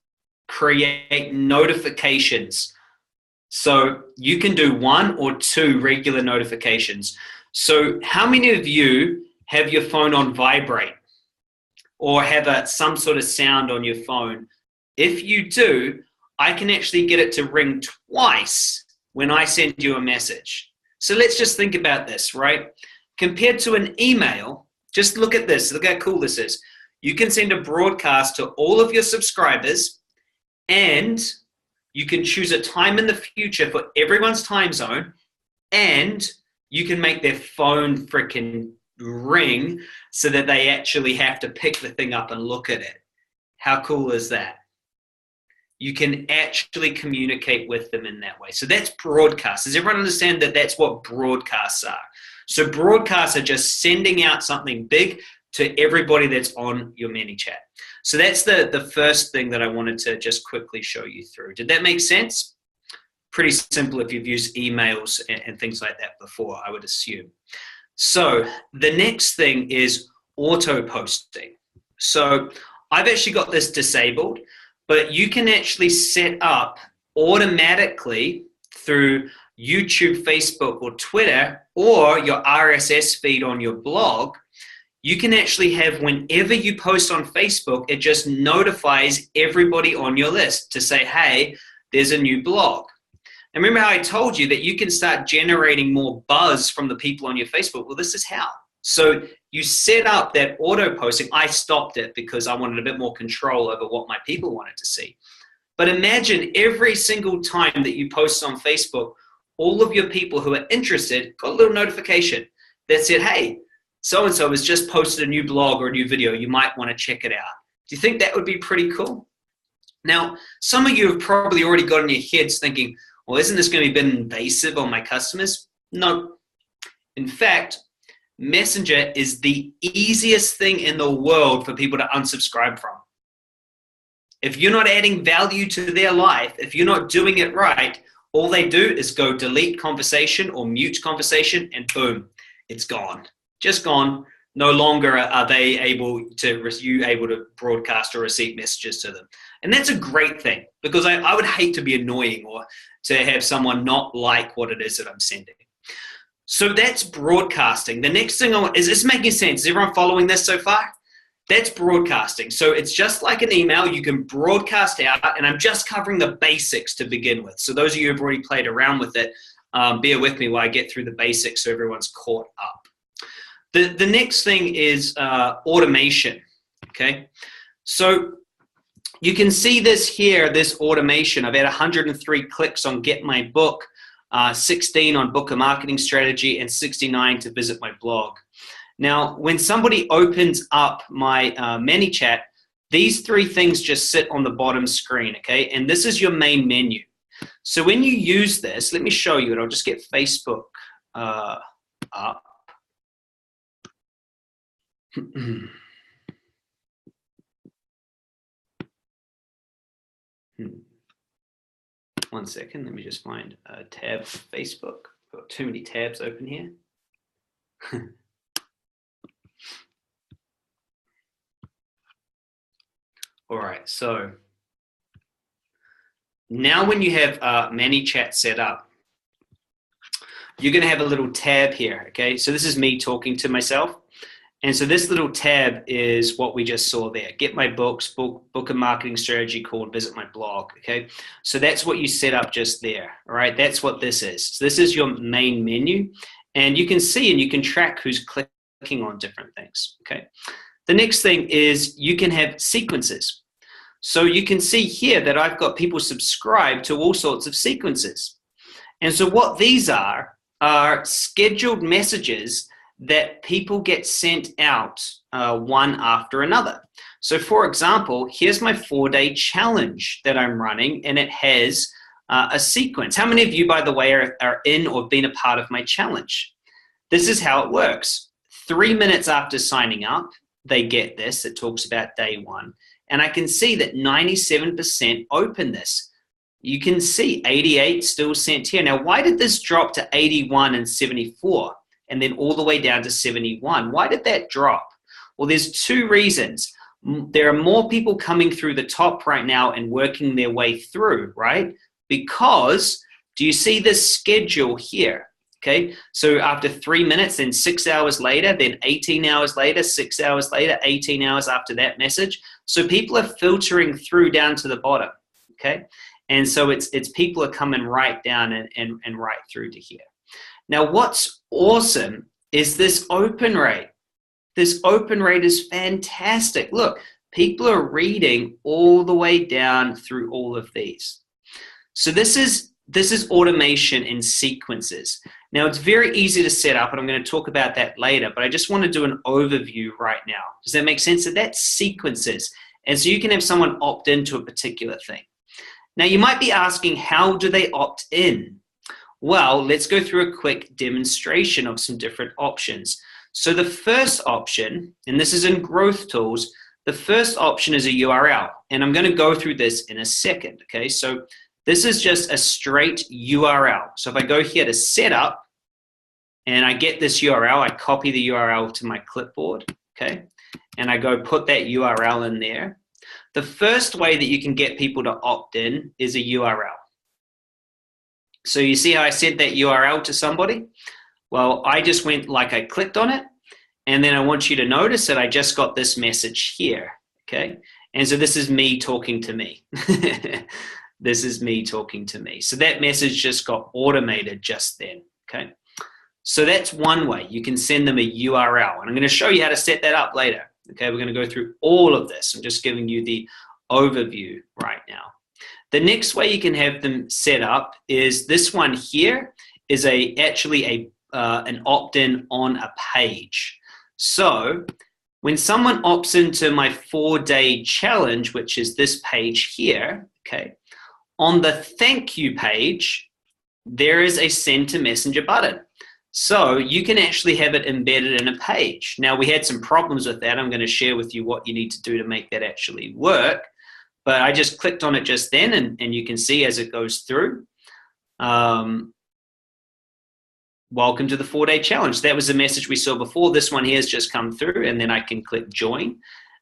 create notifications. So you can do 1 or 2 regular notifications. So how many of you have your phone on vibrate or have some sort of sound on your phone? If you do, I can actually get it to ring twice when I send you a message. So let's just think about this, right? Compared to an email, just look at this. Look how cool this is. You can send a broadcast to all of your subscribers, and you can choose a time in the future for everyone's time zone, and you can make their phone freaking ring so that they actually have to pick the thing up and look at it. How cool is that? You can actually communicate with them in that way. So that's broadcast. Does everyone understand that that's what broadcasts are? So broadcasts are just sending out something big to everybody that's on your ManyChat. So that's the first thing that I wanted to just quickly show you through. Did that make sense? Pretty simple if you've used emails and things like that before, I would assume. So the next thing is auto posting. So I've actually got this disabled, but you can actually set up automatically through YouTube, Facebook, or Twitter, or your RSS feed on your blog. You can actually have, whenever you post on Facebook, it just notifies everybody on your list to say, hey, there's a new blog. And remember how I told you that you can start generating more buzz from the people on your Facebook? Well, this is how. So you set up that auto posting. I stopped it because I wanted a bit more control over what my people wanted to see. But imagine every single time that you post on Facebook, all of your people who are interested got a little notification that said, hey, so-and-so has just posted a new blog or a new video. You might want to check it out. Do you think that would be pretty cool? Now, some of you have probably already got in your heads thinking, well, isn't this going to be a bit invasive on my customers? No. In fact, Messenger is the easiest thing in the world for people to unsubscribe from. If you're not adding value to their life, if you're not doing it right, all they do is go delete conversation or mute conversation, and boom, it's gone. Just gone. No longer are they able to broadcast or receive messages to them. And that's a great thing, because I would hate to be annoying or to have someone not like what it is that I'm sending. So that's broadcasting. The next thing is this making sense? Is everyone following this so far? That's broadcasting. So it's just like an email. You can broadcast out, and I'm just covering the basics to begin with. So those of you who've already played around with it, bear with me while I get through the basics so everyone's caught up. The next thing is automation, okay? So you can see this here, this automation. I've had 103 clicks on Get My Book, 16 on Book a Marketing Strategy, and 69 to visit my blog. Now, when somebody opens up my ManyChat, these three things just sit on the bottom screen, okay? And this is your main menu. So when you use this, let me show you it. I'll just get Facebook up. One second, let me just find a tab for Facebook. I've got too many tabs open here. All right, so now when you have ManyChat set up, you're going to have a little tab here, okay? So this is me talking to myself. And so this little tab is what we just saw there. Get my books, book a marketing strategy called, visit my blog, okay? So that's what you set up just there, all right? That's what this is. So this is your main menu. And you can see and you can track who's clicking on different things, okay? The next thing is you can have sequences. So you can see here that I've got people subscribed to all sorts of sequences. And so what these are scheduled messages that people get sent out one after another. So for example, here's my 4-day challenge that I'm running, and it has a sequence. How many of you, by the way, are in or been a part of my challenge? This is how it works. 3 minutes after signing up, they get this. It talks about day one. And I can see that 97% open this. You can see 88 still sent here. Now, why did this drop to 81 and 74? And then all the way down to 71. Why did that drop? Well, there's two reasons. There are more people coming through the top right now and working their way through, right? Because, do you see this schedule here? Okay, so after 3 minutes, then 6 hours later, then 18 hours later, 6 hours later, 18 hours after that message. So people are filtering through down to the bottom, okay? And so it's people are coming right down and right through to here. Now, what's awesome is this open rate. This open rate is fantastic. Look, people are reading all the way down through all of these. So this is automation in sequences. Now, it's very easy to set up, and I'm going to talk about that later, but I just want to do an overview right now. Does that make sense? So that's sequences. And so you can have someone opt into a particular thing. Now, you might be asking, how do they opt in? Well, let's go through a quick demonstration of some different options. So the first option, and this is in Growth Tools, the first option is a URL. And I'm going to go through this in a second, okay? So this is just a straight URL. So if I go here to Setup, and I get this URL, I copy the URL to my clipboard, okay? And I go put that URL in there. The first way that you can get people to opt in is a URL. So you see how I sent that URL to somebody? Well, I just went like I clicked on it, and then I want you to notice that I just got this message here, okay? And so this is me talking to me. This is me talking to me. So that message just got automated just then, okay? So that's one way. You can send them a URL, and I'm going to show you how to set that up later, okay? We're going to go through all of this. I'm just giving you the overview right now. The next way you can have them set up is this one here is actually an opt-in on a page. So when someone opts into my 4-day challenge, which is this page here, okay, on the thank you page, there is a send to messenger button. So you can actually have it embedded in a page. Now, we had some problems with that. I'm going to share with you what you need to do to make that actually work. But I just clicked on it just then, and you can see as it goes through. welcome to the 4-day challenge. That was the message we saw before. This one here has just come through, and then I can click join,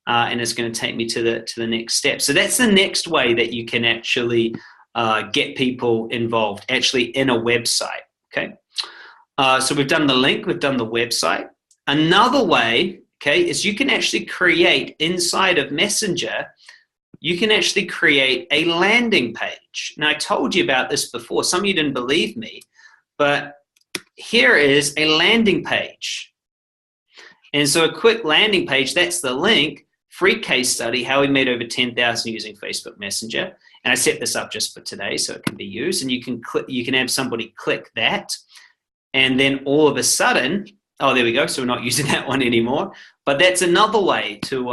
and it's going to take me to the next step. So that's the next way that you can actually get people involved, actually in a website. Okay. So we've done the link, we've done the website. Another way, okay, is you can actually create inside of Messenger, you can actually create a landing page. Now, I told you about this before. Some of you didn't believe me, but here is a landing page. And so a quick landing page, that's the link, free case study, how we made over 10,000 using Facebook Messenger. And I set this up just for today so it can be used. And you can have somebody click that. And then all of a sudden, oh, there we go. So we're not using that one anymore. But that's another way to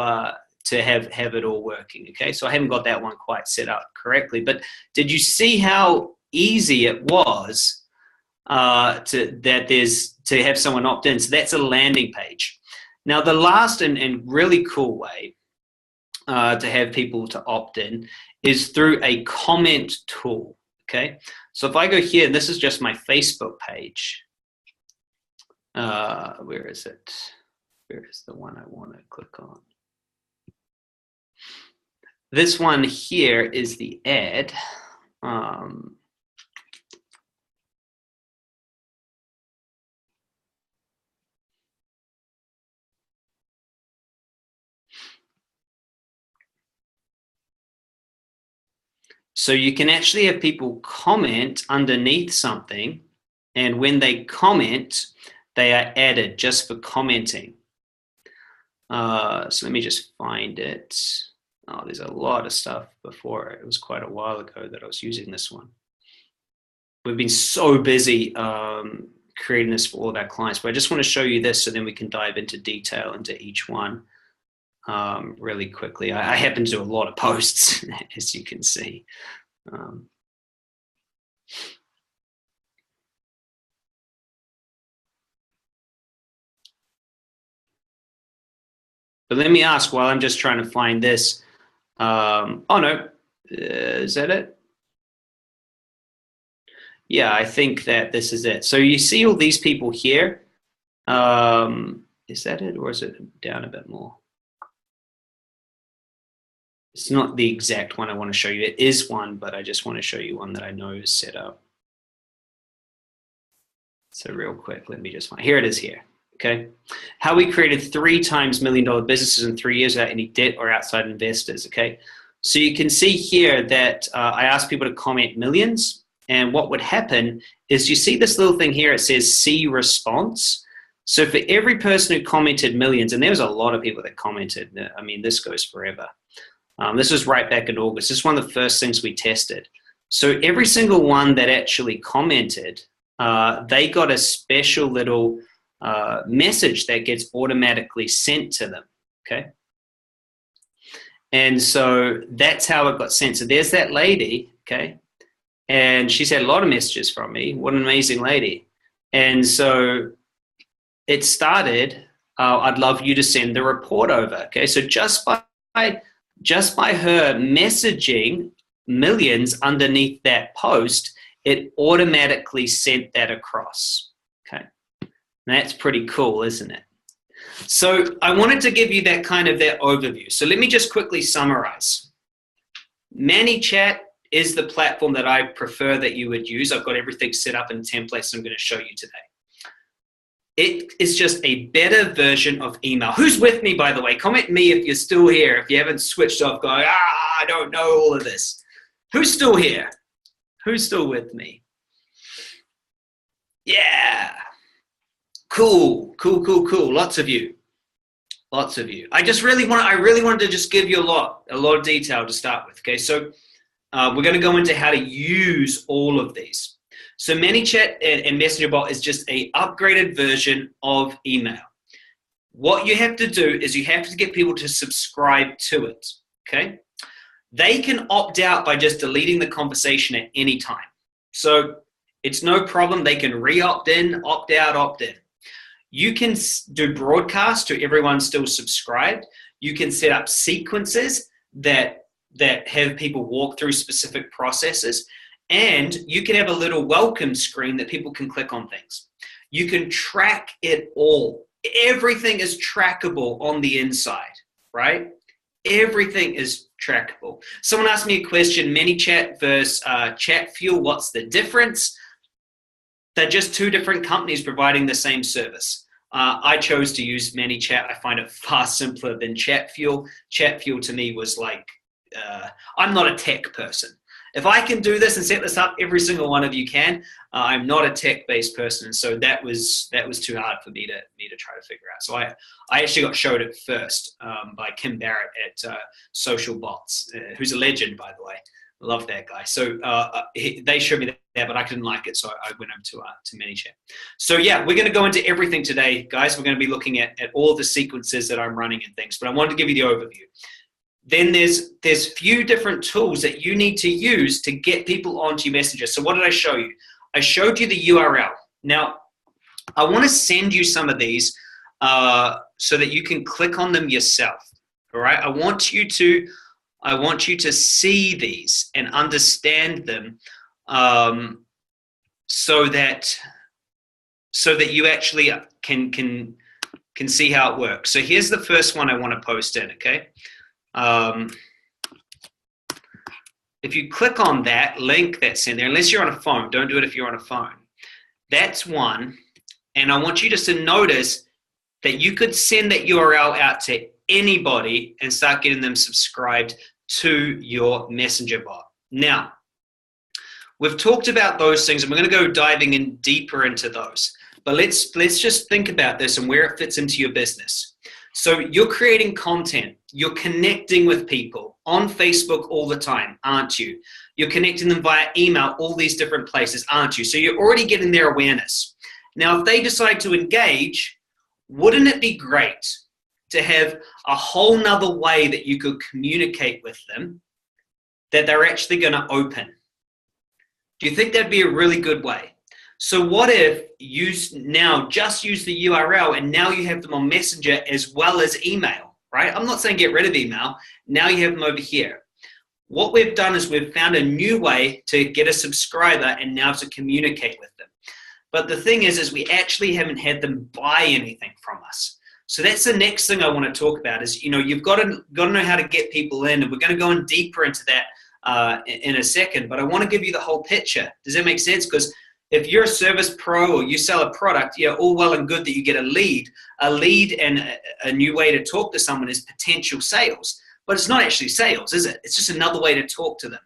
have it all working. Okay, so I haven't got that one quite set up correctly. But did you see how easy it was to have someone opt in? So that's a landing page. Now, the last and really cool way to have people to opt in is through a comment tool. Okay, so if I go here, and this is just my Facebook page. Where is it? Where is the one I want to click on? This one here is the ad. So you can actually have people comment underneath something, and when they comment, they are added just for commenting. So let me just find it. Oh, there's a lot of stuff before. It was quite a while ago that I was using this one. We've been so busy creating this for all of our clients, but I just want to show you this so then we can dive into detail into each one really quickly. I happen to do a lot of posts, as you can see. But let me ask while I'm just trying to find this. Oh no, is that it? Yeah, I think that this is it. So you see all these people here. Is that it, or is it down a bit more? It's not the exact one I want to show you. It is one, but I just want to show you one that I know is set up. So real quick, let me just find, here it is here. Okay. How we created 3 times $1 million businesses in 3 years without any debt or outside investors. Okay. So you can see here that I asked people to comment millions, and what would happen is you see this little thing here, it says see response. So for every person who commented millions, and there was a lot of people that commented, I mean, this goes forever. This was right back in August. This is one of the first things we tested. So every single one that actually commented, they got a special little message that gets automatically sent to them, okay? And so that's how it got sent. So there's that lady, okay? And she's had a lot of messages from me. What an amazing lady. And so it started, I'd love you to send the report over, okay? So just by her messaging millions underneath that post, it automatically sent that across, okay? And that's pretty cool, isn't it? So I wanted to give you that overview. So let me just quickly summarize. ManyChat is the platform that I prefer that you would use. I've got everything set up in templates I'm going to show you today. It is just a better version of email. Who's with me, by the way? Comment me if you're still here, if you haven't switched off going, I don't know all of this. Who's still here? Who's still with me? Yeah. Cool. Lots of you. I really wanted to just give you a lot of detail to start with. Okay, so we're going to go into how to use all of these. So ManyChat and Messenger Bot is just a upgraded version of email. What you have to do is you have to get people to subscribe to it. Okay, they can opt out by just deleting the conversation at any time. So it's no problem. They can re-opt in, opt out, opt in. You can do broadcast to everyone still subscribed. You can set up sequences that have people walk through specific processes. And you can have a little welcome screen that people can click on things. You can track it all. Everything is trackable on the inside, right? Everything is trackable. Someone asked me a question, ManyChat versus Chatfuel, what's the difference? They're just two different companies providing the same service. I chose to use ManyChat. I find it far simpler than Chatfuel. Chatfuel to me was like, I'm not a tech person. If I can do this and set this up, every single one of you can. I'm not a tech-based person, so that was too hard for me to try to figure out. So I actually got showed it first by Kim Barrett at Social Bots, who's a legend, by the way. Love that guy. So they showed me that, but I couldn't like it, so I went over to ManyChat. So yeah, we're going to go into everything today, guys. We're going to be looking at all the sequences that I'm running and things, but I wanted to give you the overview. Then there's few different tools that you need to use to get people onto your Messenger. So what did I show you? I showed you the URL. Now, I want to send you some of these so that you can click on them yourself. All right? I want you to see these and understand them so that you actually can see how it works. So here's the first one I want to post in, okay? If you click on that link that's in there, unless you're on a phone, don't do it if you're on a phone. That's one. And I want you just to notice that you could send that URL out to anybody and start getting them subscribed to your Messenger bot. Now, we've talked about those things, and we're going to go diving in deeper into those. But let's just think about this and where it fits into your business. So you're creating content. You're connecting with people on Facebook all the time, aren't you? You're connecting them via email, all these different places, aren't you? So you're already getting their awareness. Now, if they decide to engage, wouldn't it be great to have a whole nother way that you could communicate with them that they're actually going to open? Do you think that'd be a really good way? So what if you now just use the URL and now you have them on Messenger as well as email, right? I'm not saying get rid of email. Now you have them over here. What we've done is we've found a new way to get a subscriber and now to communicate with them. But the thing is we actually haven't had them buy anything from us. So that's the next thing I want to talk about is, you've got to know how to get people in, and we're going to go in deeper into that in a second, but I want to give you the whole picture. Does that make sense? Because if you're a service pro or you sell a product, all well and good that you get a lead. A lead and a new way to talk to someone is potential sales, but it's not actually sales, is it? It's just another way to talk to them.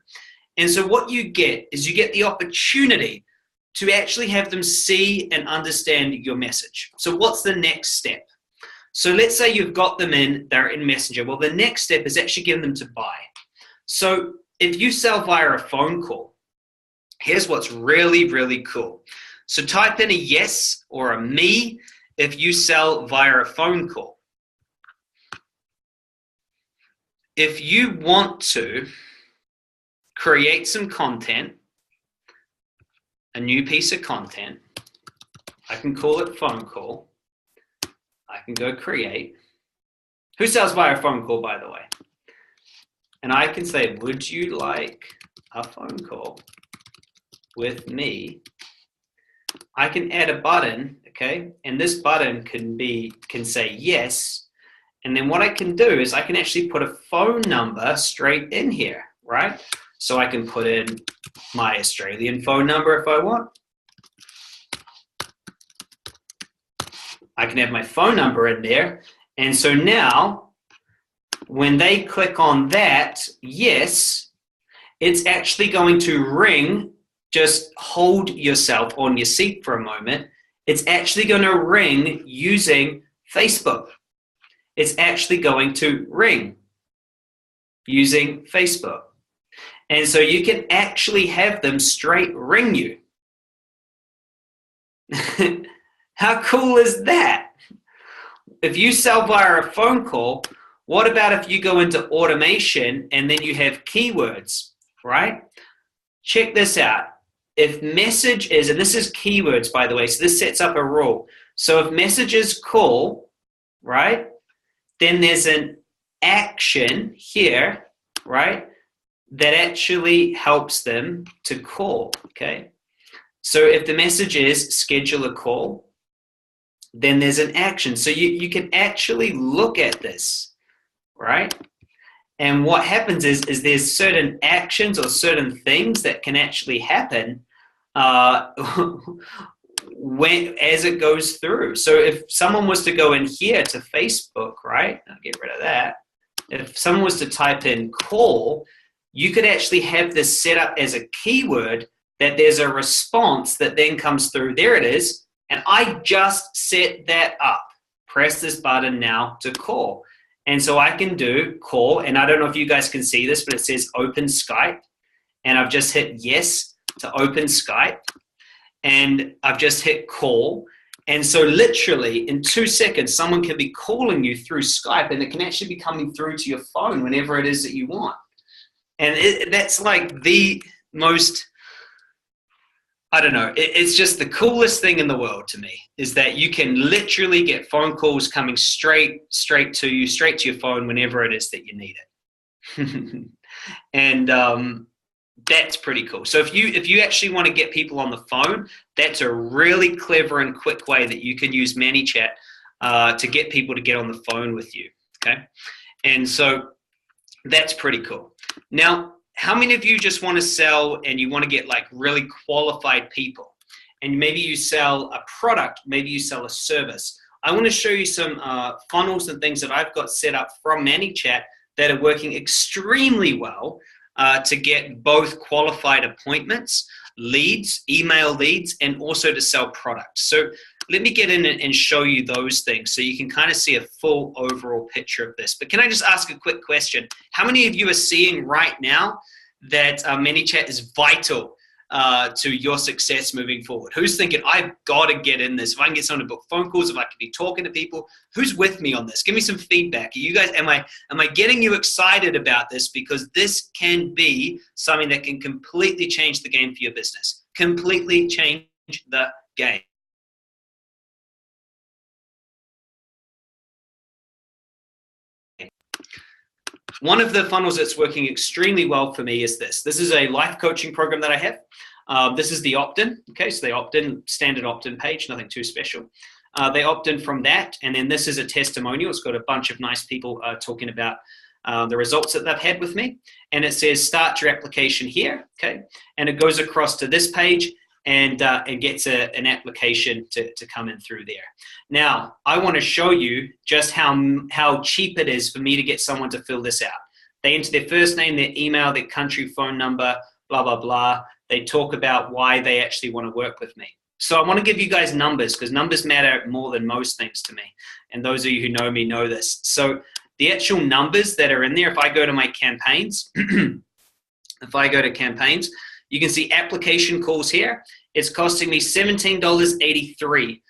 And so what you get is you get the opportunity to actually have them see and understand your message. So what's the next step? So let's say you've got them in, they're in Messenger. Well, the next step is actually getting them to buy. So if you sell via a phone call, here's what's really, really cool. So type in a yes or a me if you sell via a phone call. If you want to create some content, a new piece of content, I can call it phone call. I can go create. Who sells via phone call, by the way? And I can say, would you like a phone call with me? I can add a button, okay? And this button can say yes. And then what I can do is I can actually put a phone number straight in here, right? So I can put in my Australian phone number if I want. I can have my phone number in there. And so now, when they click on that, yes, it's actually going to ring. Just hold yourself on your seat for a moment. It's actually going to ring using Facebook. It's actually going to ring using Facebook. And so you can actually have them straight ring you. How cool is that? If you sell via a phone call, what about if you go into automation and then you have keywords, right? Check this out. If message is, and this is keywords, by the way, so this sets up a rule. So if message is call, right, then there's an action here, right, that actually helps them to call, okay? So if the message is schedule a call, then there's an action. So you can actually look at this, right? And what happens is there's certain actions or certain things that can actually happen uh, as it goes through. So if someone was to go in here to Facebook, right? I'll get rid of that. If someone was to type in call, you could actually have this set up as a keyword that there's a response that then comes through. There it is. And I just set that up. Press this button now to call. And so I can do call, and I don't know if you guys can see this, but it says open Skype. And I've just hit yes to open Skype. And I've just hit call. And so literally in 2 seconds, someone can be calling you through Skype, and it can actually be coming through to your phone whenever it is that you want. And that's like the most, I don't know, it's just the coolest thing in the world to me, is that you can literally get phone calls coming straight to you, straight to your phone whenever it is that you need it. And that's pretty cool. So if you actually want to get people on the phone, that's a really clever and quick way that you can use ManyChat to get people to get on the phone with you, okay? And so that's pretty cool. Now, how many of you just want to sell and you want to get like really qualified people? And maybe you sell a product, maybe you sell a service. I want to show you some funnels and things that I've got set up from ManyChat that are working extremely well to get both qualified appointments, leads, email leads, and also to sell products. So let me get in and show you those things so you can kind of see a full overall picture of this. But can I just ask a quick question? How many of you are seeing right now that ManyChat is vital to your success moving forward? Who's thinking, I've got to get in this? If I can get someone to book phone calls, if I can be talking to people, who's with me on this? Give me some feedback. Are you guys, am I getting you excited about this? Because this can be something that can completely change the game for your business. Completely change the game. One of the funnels that's working extremely well for me is this. This is a life coaching program that I have. This is the opt-in. Okay, so they opt-in, standard opt-in page, nothing too special. They opt in from that, and then this is a testimonial. It's got a bunch of nice people talking about the results that they've had with me. And it says start your application here, okay? And it goes across to this page, and it gets an application to come in through there. Now, I want to show you just how cheap it is for me to get someone to fill this out. They enter their first name, their email, their country, phone number, blah, blah, blah. They talk about why they actually want to work with me. So I want to give you guys numbers, because numbers matter more than most things to me. And those of you who know me know this. So the actual numbers that are in there, if I go to my campaigns, if I go to campaigns, you can see application calls here. It's costing me $17.83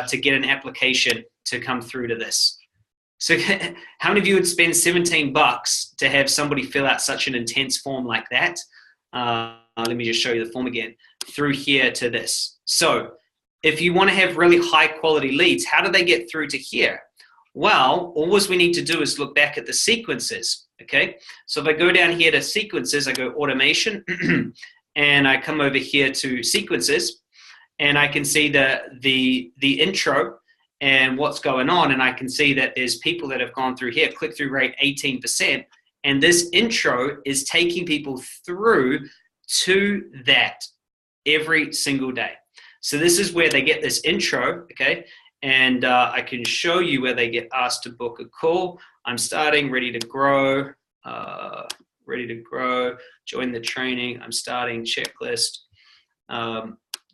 to get an application to come through to this. So how many of you would spend 17 bucks to have somebody fill out such an intense form like that? Let me just show you the form again. Through here to this. So if you want to have really high quality leads, how do they get through to here? Well, all we need to do is look back at the sequences, okay? So if I go down here to sequences, I go automation, and I come over here to sequences, and I can see the intro and what's going on, and I can see that there's people that have gone through here, click-through rate 18%, and this intro is taking people through to that every single day. So this is where they get this intro, okay? And I can show you where they get asked to book a call. I'm starting, ready to grow, join the training, I'm starting, checklist.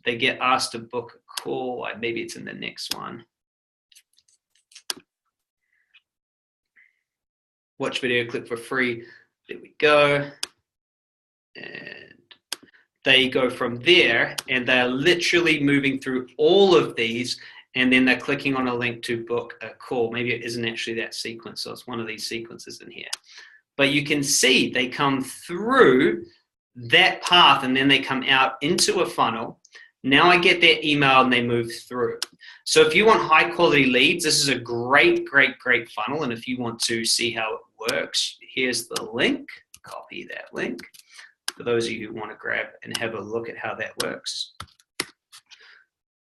They get asked to book a call. Maybe it's in the next one. Watch video, click for free. There we go. And they go from there, and they're literally moving through all of these, and then they're clicking on a link to book a call. Maybe it isn't actually that sequence, so it's one of these sequences in here. But you can see they come through that path, and then they come out into a funnel. Now I get their email, and they move through. So if you want high quality leads, this is a great, great, great funnel. And if you want to see how it works, here's the link. Copy that link for those of you who want to grab and have a look at how that works.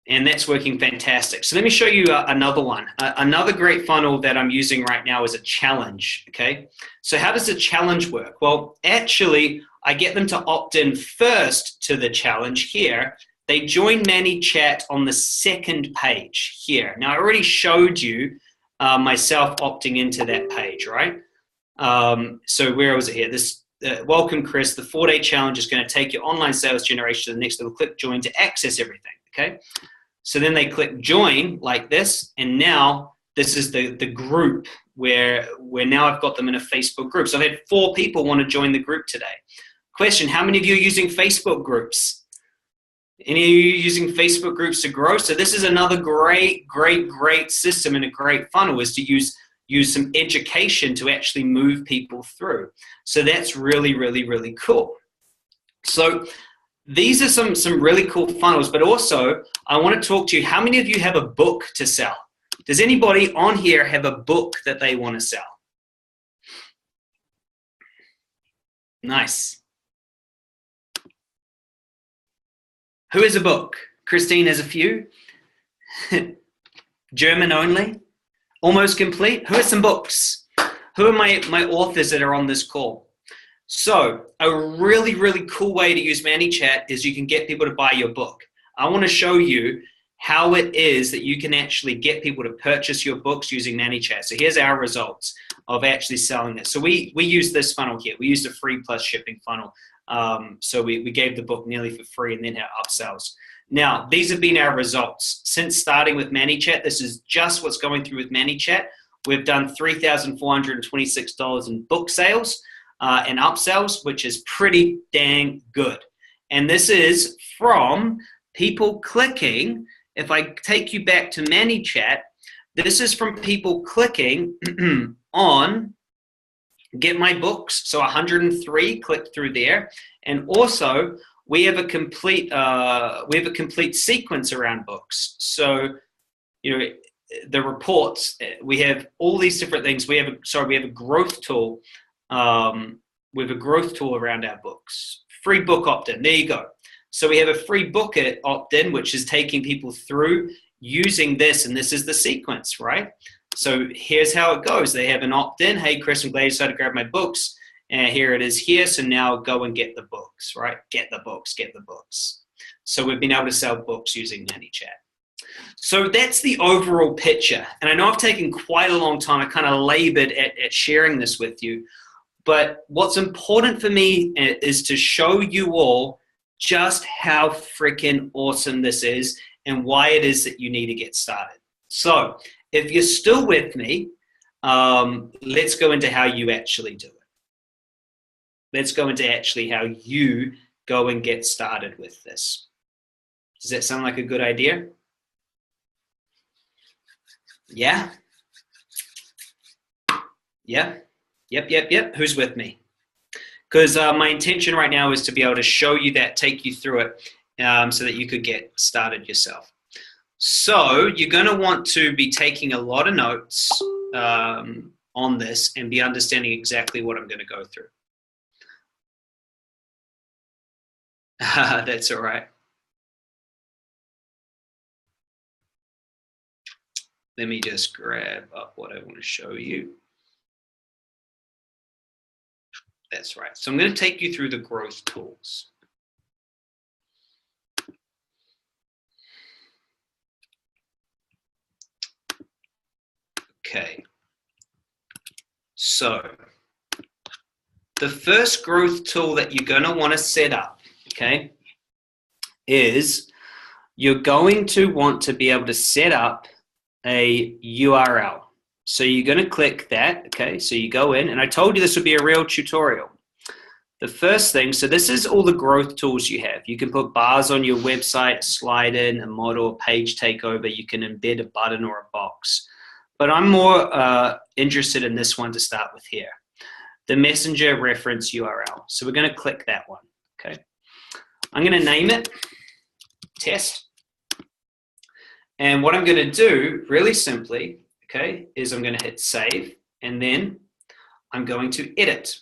And that's working fantastic. So let me show you another one. Another great funnel that I'm using right now is a challenge, okay? So how does a challenge work? Well, actually, I get them to opt in first to the challenge here. They join ManyChat on the second page here. Now, I already showed you myself opting into that page, right? So where was it here? This welcome, Chris. The 4-day challenge is going to take your online sales generation to the next level. Click join to access everything, okay? So then they click join like this, and now this is the group where now I've got them in a Facebook group. So I've had 4 people want to join the group today. Question, how many of you are using Facebook groups? Any of you using Facebook groups to grow? So this is another great system and a great funnel, is to use some education to actually move people through. So that's really cool. So these are some really cool funnels, but also I want to talk to you, how many of you have a book to sell? Does anybody on here have a book that they want to sell? Nice. Who has a book? Christine has a few. German only? Almost complete? Who has some books? Who are my authors that are on this call? So a really cool way to use ManyChat is you can get people to buy your book. I want to show you how it is that you can actually get people to purchase your books using ManyChat. So here's our results of actually selling it. So we use this funnel here. We used a free plus shipping funnel. So we gave the book nearly for free and then our upsells. Now, these have been our results. Since starting with ManyChat, this is just what's going through with ManyChat. We've done $3,426 in book sales and upsells, which is pretty dang good. And this is from people clicking. If I take you back to ManyChat, this is from people clicking on get my books. So 103 clicked through there. And also we have a complete sequence around books. So, you know, the reports, we have all these different things. We have a growth tool. We have a growth tool around our books. Free book opt-in. There you go. So we have a free book opt-in, which is taking people through using this, and this is the sequence, right? So here's how it goes. They have an opt-in. Hey, Chris, I'm glad you decided to grab my books. And here it is here. So now go and get the books, right? Get the books, get the books. So we've been able to sell books using ManyChat. So that's the overall picture. And I know I've taken quite a long time. I kind of labored at sharing this with you. But what's important for me is to show you all just how freaking awesome this is and why it is that you need to get started. So if you're still with me, let's go into how you actually do it. Let's go into actually how you go and get started with this. Does that sound like a good idea? Yeah? Yeah? Yep. Who's with me? Because my intention right now is to be able to show you that, take you through it, so that you could get started yourself. So you're going to want to be taking a lot of notes on this and be understanding exactly what I'm going to go through. That's all right. Let me just grab up what I want to show you. That's right. So I'm going to take you through the growth tools. Okay. So the first growth tool that you're going to want to set up, okay, is you're going to want to be able to set up a URL. So you're going to click that, okay? So you go in, and I told you this would be a real tutorial. The first thing, so this is all the growth tools you have. You can put bars on your website, slide in, a model, a page takeover. You can embed a button or a box. But I'm more interested in this one to start with here, the messenger reference URL. So we're going to click that one, okay? I'm going to name it test. And what I'm going to do really simply, okay, is I'm going to hit save, and then I'm going to edit.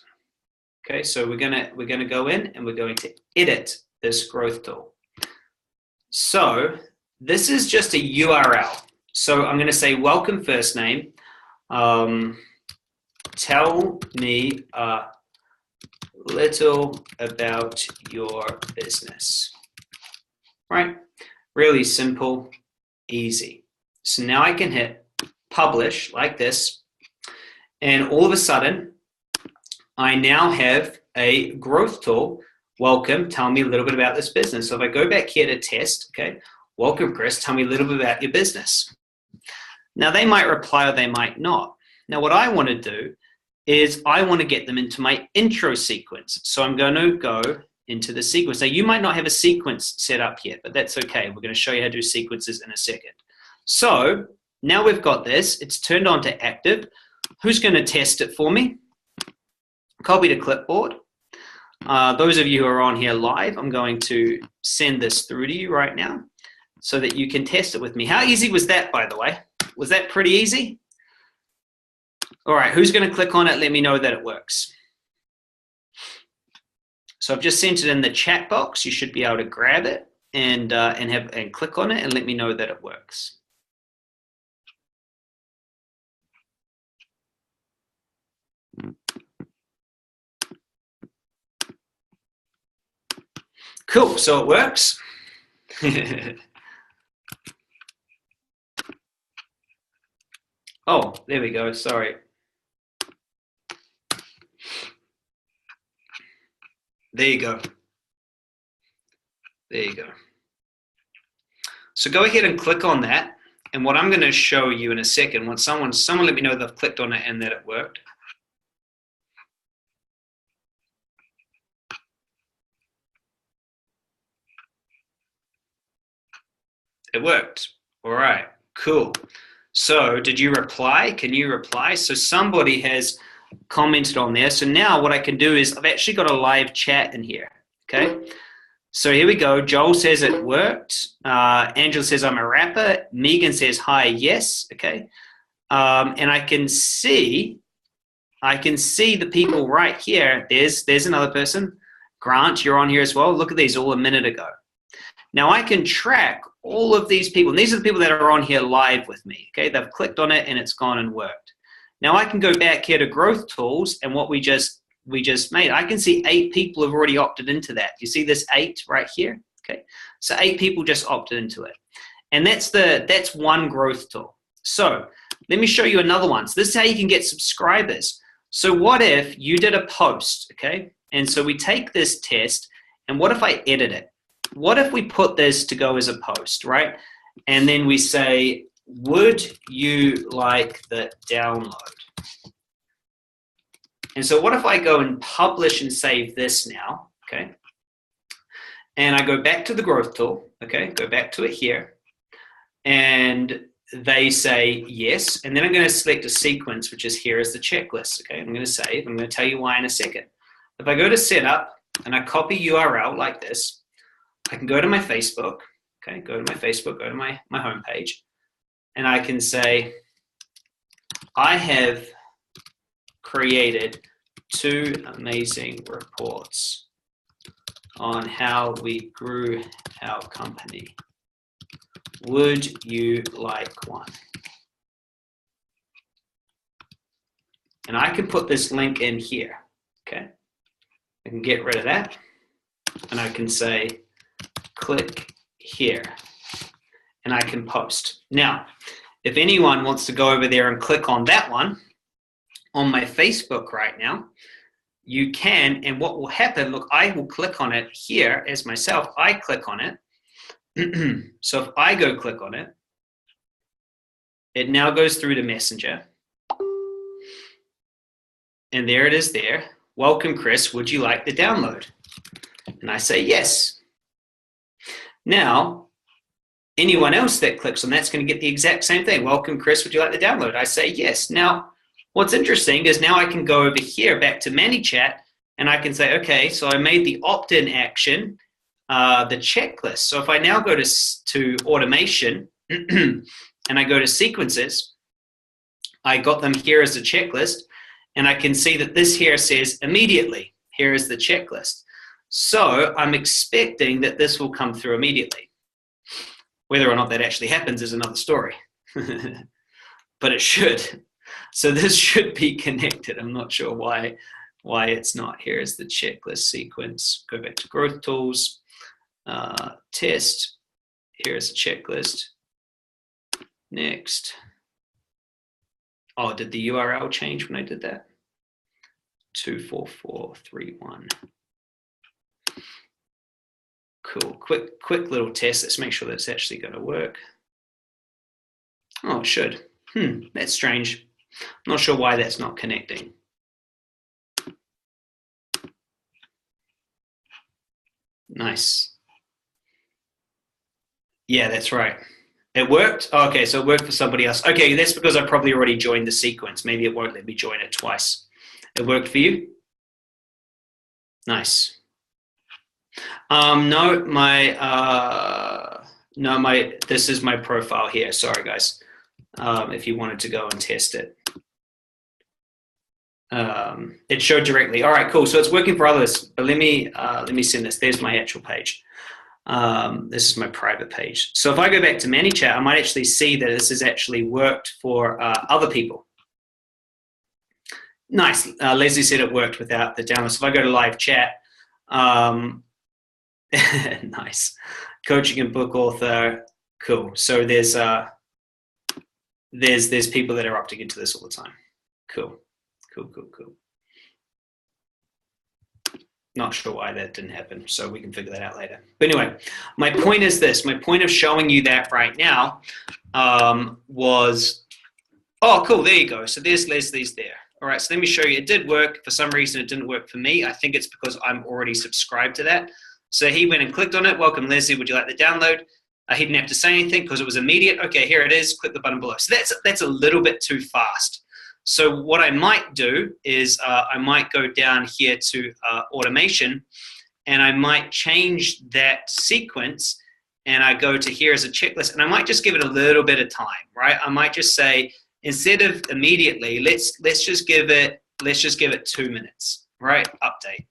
Okay, so we're going to go in and we're going to edit this growth tool. So this is just a URL. So I'm going to say welcome first name. Tell me a little about your business. Right? Really simple, easy. So now I can hit publish like this. And all of a sudden, I now have a growth tool. Welcome, tell me a little bit about this business. So if I go back here to test, okay, welcome, Chris, tell me a little bit about your business. Now they might reply or they might not. Now what I want to do is I want to get them into my intro sequence. So I'm going to go into the sequence. Now you might not have a sequence set up yet, but that's okay. We're going to show you how to do sequences in a second. So now we've got this. It's turned on to active. Who's going to test it for me? Copy to clipboard. Those of you who are on here live, I'm going to send this through to you right now so that you can test it with me. How easy was that, by the way? Was that pretty easy? All right, who's going to click on it? Let me know that it works. So I've just sent it in the chat box. You should be able to grab it and click on it and let me know that it works. Cool, so it works. Oh, there we go, sorry. There you go. There you go. So go ahead and click on that. And what I'm going to show you in a second, when someone let me know they've clicked on it and that it worked. It worked. All right, cool. So did you reply? Can you reply? So somebody has commented on there. So now what I can do is I've actually got a live chat in here. Okay. So here we go. Joel says it worked. Angela says I'm a rapper. Megan says hi, yes. Okay. And I can see the people right here. There's another person. Grant, you're on here as well. Look at these all a minute ago. Now I can track all of these people, and these are the people that are on here live with me. Okay, they've clicked on it and it's gone and worked. Now I can go back here to growth tools and what we just made. I can see 8 people have already opted into that. You see this 8 right here? Okay, so 8 people just opted into it, and that's one growth tool. So let me show you another one. So this is how you can get subscribers. So what if you did a post? Okay, and so we take this test, and what if I edit it? What if we put this to go as a post, right? And then we say, would you like the download? And so what if I go and publish and save this now, okay? And I go back to the growth tool, okay? Go back to it here. And they say yes. And then I'm going to select a sequence, which is here as the checklist, okay? I'm going to save. I'm going to tell you why in a second. If I go to setup and I copy URL like this, I can go to my Facebook, okay, go to my Facebook, go to my homepage, and I can say, I have created 2 amazing reports on how we grew our company. Would you like one? And I can put this link in here, okay? I can get rid of that, and I can say, click here, and I can post. Now, if anyone wants to go over there and click on that one on my Facebook right now, you can, and what will happen, look, I will click on it here as myself. I click on it. So if I go click on it, it now goes through to Messenger. And there it is there. Welcome, Chris. Would you like the download? And I say yes. Now, anyone else that clicks on that's going to get the exact same thing. Welcome, Chris. Would you like the download? I say yes. Now, what's interesting is now I can go over here back to ManyChat and I can say, okay, so I made the opt-in action, the checklist. So if I now go to automation and I go to sequences, I got them here as a checklist, and I can see that this here says immediately. Here is the checklist. So I'm expecting that this will come through immediately. Whether or not that actually happens is another story, but it should. So this should be connected. I'm not sure why it's not. Here is the checklist sequence. Go back to growth tools, test. Here's a checklist. Next. Oh, did the URL change when I did that? 24431. Cool. Quick little test. Let's make sure that's actually going to work. Oh, it should. That's strange. I'm not sure why that's not connecting. Nice. Yeah, that's right. It worked? Oh, okay, so it worked for somebody else. Okay, that's because I probably already joined the sequence. Maybe it won't let me join it twice. It worked for you? Nice. No, this is my profile here. Sorry, guys. If you wanted to go and test it. It showed directly. All right, cool. So it's working for others. But let me send this. There's my actual page. This is my private page. So if I go back to ManyChat, I might actually see that this has actually worked for other people. Nice. Leslie said it worked without the download. So if I go to live chat, nice. Coaching and book author. Cool. So there's people that are opting into this all the time. Cool. Not sure why that didn't happen, so we can figure that out later. But anyway, my point is this. My point of showing you that right now was, oh, cool, there you go. So there's Leslie's there. All right, so let me show you. It did work. For some reason, it didn't work for me. I think it's because I'm already subscribed to that. So he went and clicked on it. Welcome, Leslie. Would you like the download? He didn't have to say anything because it was immediate. Okay, here it is. Click the button below. So that's a little bit too fast. So what I might do is I might go down here to automation, and I might change that sequence, and I go to here as a checklist, and I might just give it a little bit of time, right? I might just say, instead of immediately, let's just give it 2 minutes, right? Update,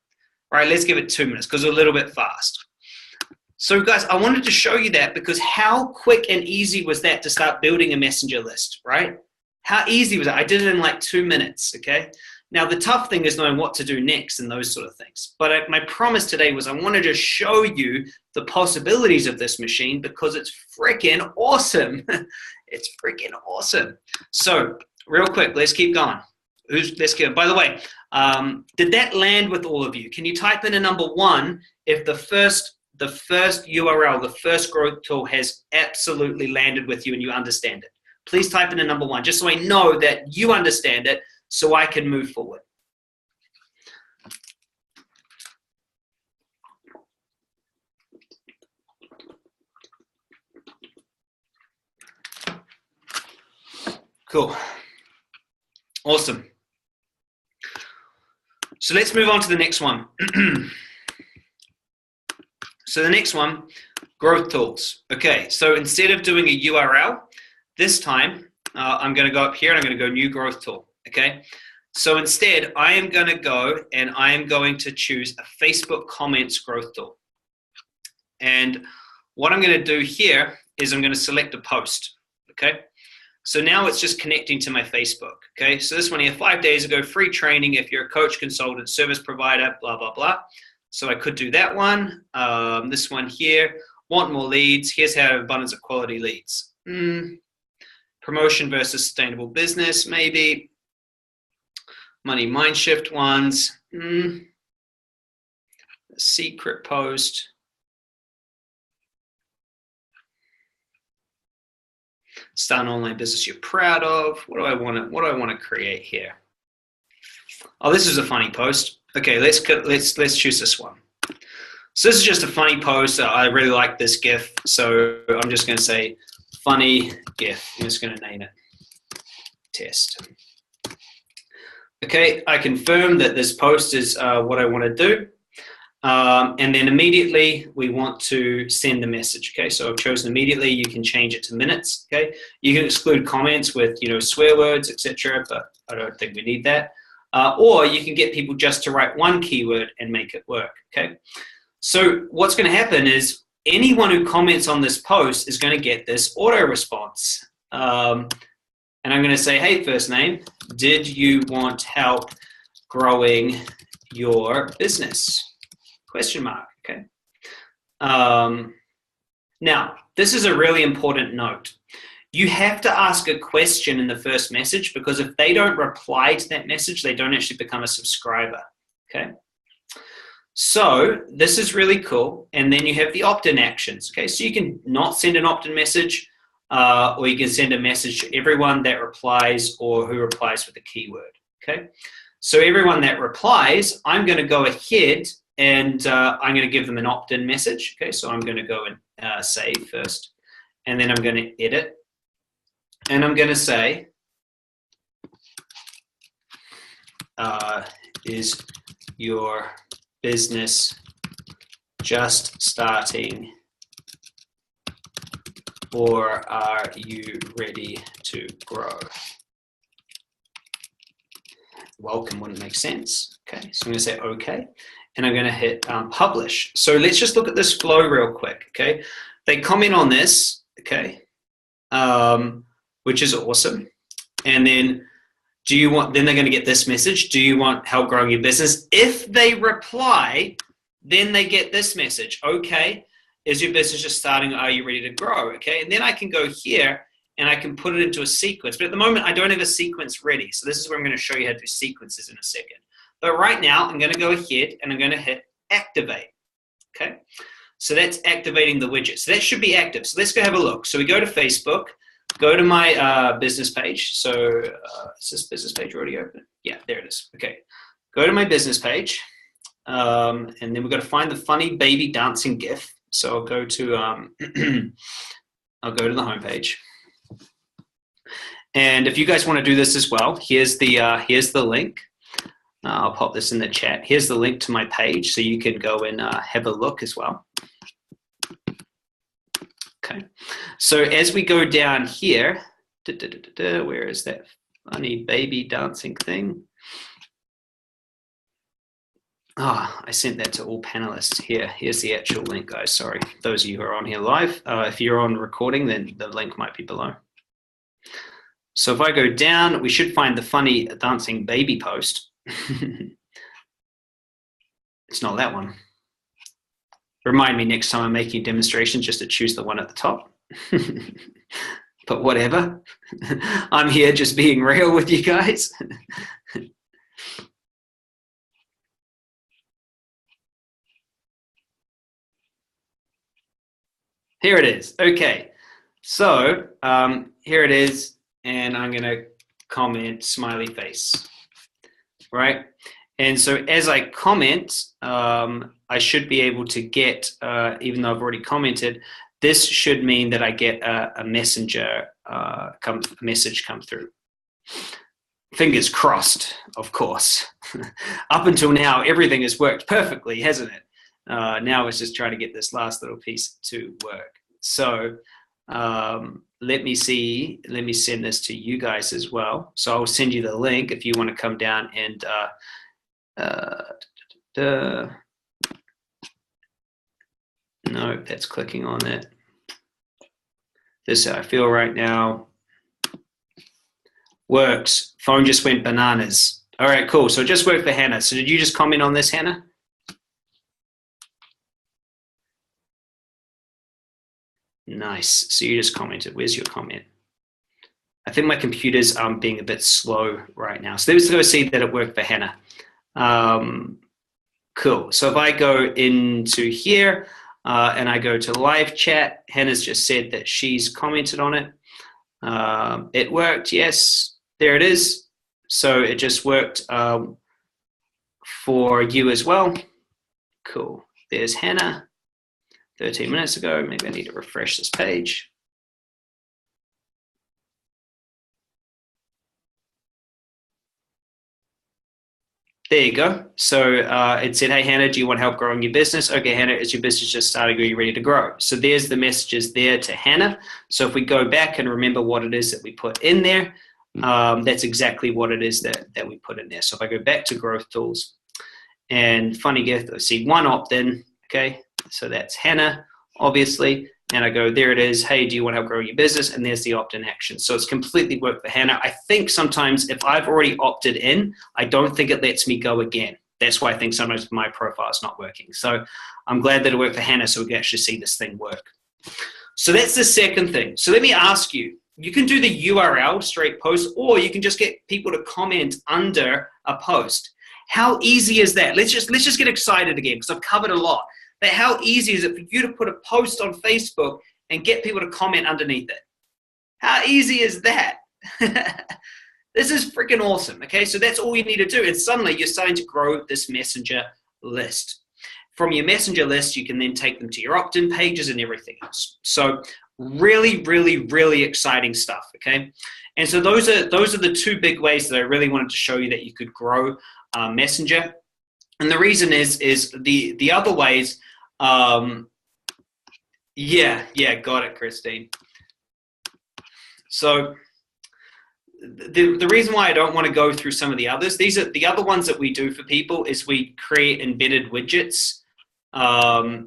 right? Let's give it 2 minutes because it's a little bit fast. So guys, I wanted to show you that because how quick and easy was that to start building a messenger list, right? How easy was it? I did it in like 2 minutes, okay? Now, the tough thing is knowing what to do next and those sort of things. But my promise today was I wanted to show you the possibilities of this machine because it's freaking awesome. It's freaking awesome. So, real quick, let's keep going. Let's go. By the way, did that land with all of you? Can you type in a number 1 if the first URL, the first growth tool has absolutely landed with you and you understand it? Please type in a number 1, just so I know that you understand it, so I can move forward. Cool. Awesome. So let's move on to the next one. So the next one, growth tools. Okay, so instead of doing a URL, this time, I'm going to go up here and I'm going to go new growth tool, okay? So instead, I am going to go and I am going to choose a Facebook comments growth tool. And what I'm going to do here is I'm going to select a post, okay? So now it's just connecting to my Facebook, okay? So this one here, 5 days ago, free training if you're a coach, consultant, service provider, blah, blah, blah. So I could do that one. This one here, want more leads. Here's how to have abundance of quality leads. Promotion versus sustainable business, maybe. Money mind shift ones. Secret post. Start an online business you're proud of. What do I want to create here? Oh, this is a funny post. Okay, let's choose this one. So this is just a funny post. I really like this GIF, so I'm just going to say funny GIF. I'm just going to name it test. Okay, I confirm that this post is what I want to do. And then immediately we want to send the message. Okay, so I've chosen immediately. You can change it to minutes. Okay, you can exclude comments with swear words, etc. But I don't think we need that. Or you can get people just to write one keyword and make it work. Okay, so what's going to happen is anyone who comments on this post is going to get this auto response. And I'm going to say, hey, first name, did you want help growing your business? Question mark, okay. Now, this is a really important note. You have to ask a question in the first message, because if they don't reply to that message, they don't actually become a subscriber, okay? So this is really cool. And then you have the opt-in actions, okay? So you can not send an opt-in message, or you can send a message to everyone that replies or who replies with a keyword, okay? So everyone that replies, I'm going to go ahead and I'm going to give them an opt-in message, okay? So I'm going to go and save first, and then I'm going to edit. And I'm going to say, is your business just starting, or are you ready to grow? Welcome wouldn't make sense. Okay, so I'm going to say okay, and I'm going to hit publish. So let's just look at this flow real quick. Okay, they comment on this. Okay. Which is awesome. And then then they're going to get this message. Do you want help growing your business? If they reply, then they get this message. Okay, is your business just starting? Are you ready to grow? Okay, and then I can go here and I can put it into a sequence. But at the moment, I don't have a sequence ready. So this is where I'm going to show you how to do sequences in a second. But right now, I'm going to go ahead and I'm going to hit activate. Okay, so that's activating the widget. So that should be active. So let's go have a look. So we go to Facebook. Go to my business page. So is this business page already open? Yeah, there it is. Okay, go to my business page, and then we've got to find the funny baby dancing GIF. So I'll go to I'll go to the home page. And if you guys want to do this as well, here's the link. I'll pop this in the chat. Here's the link to my page, so you can go and have a look as well. Okay, so as we go down here, where is that funny baby dancing thing? I sent that to all panelists. Here's the actual link, guys. Sorry, those of you who are on here live. If you're on recording, then the link might be below. So if I go down, we should find the funny dancing baby post. It's not that one. Remind me next time I'm making a demonstration just to choose the one at the top. But whatever. I'm here just being real with you guys. Here it is. Okay. So here it is. And I'm going to comment smiley face. Right? And so as I comment, I should be able to get, even though I've already commented, this should mean that I get a message come through. Fingers crossed, of course. Up until now, everything has worked perfectly, hasn't it? Now it's just trying to get this last little piece to work. So let me send this to you guys as well. So I'll send you the link if you want to come down and no, that's clicking on it. This is how I feel right now. Works. Phone just went bananas. All right, cool. So it just worked for Hannah. So did you just comment on this, Hannah? Nice. So you just commented. Where's your comment? I think my computer's being a bit slow right now. So let's go see that it worked for Hannah. Cool. So if I go into here and I go to live chat, Hannah's just said that she's commented on it. It worked. Yes, there it is. So it just worked for you as well. Cool. There's Hannah 13 minutes ago. Maybe I need to refresh this page. There you go. So it said, hey, Hannah, do you want help growing your business? Okay, Hannah, is your business just starting? Are you ready to grow? So there's the messages there to Hannah. So if we go back and remember what it is that we put in there, that's exactly what it is that we put in there. So if I go back to growth tools and funny gift, I see one opt-in. Okay, so that's Hannah obviously, and I go, there it is. Hey, do you want to help grow your business? And there's the opt-in action. So it's completely worked for Hannah. I think sometimes if I've already opted in, I don't think it lets me go again. That's why I think sometimes my profile is not working. So I'm glad that it worked for Hannah so we can actually see this thing work. So that's the second thing. So let me ask you, you can do the URL straight post, or you can just get people to comment under a post. How easy is that? Let's just get excited again because I've covered a lot. But how easy is it for you to put a post on Facebook and get people to comment underneath it? How easy is that? This is freaking awesome. Okay, so that's all you need to do. And suddenly you're starting to grow this messenger list. From your messenger list, you can then take them to your opt-in pages and everything else. So really, really, really exciting stuff. Okay, and so those are the two big ways that I really wanted to show you that you could grow Messenger. And the reason is the other ways. Yeah, got it, Christine. So the reason why I don't want to go through some of the others, these are the other ones that we do for people, is we create embedded widgets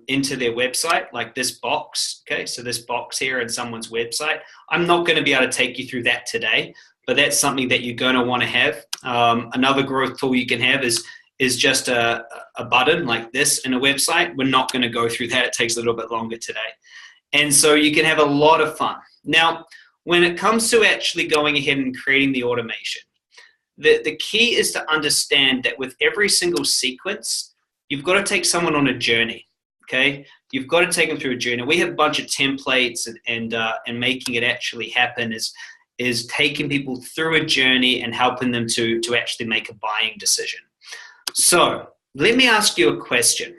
into their website, like this box. Okay, so this box here in someone's website. I'm not going to be able to take you through that today, but that's something that you're going to want to have. Another growth tool you can have is just a button like this in a website. We're not going to go through that. It takes a little bit longer today. And so you can have a lot of fun. Now, when it comes to actually going ahead and creating the automation, the key is to understand that with every single sequence, you've got to take someone on a journey, okay? You've got to take them through a journey. We have a bunch of templates and making it actually happen is taking people through a journey and helping them to actually make a buying decision. So let me ask you a question.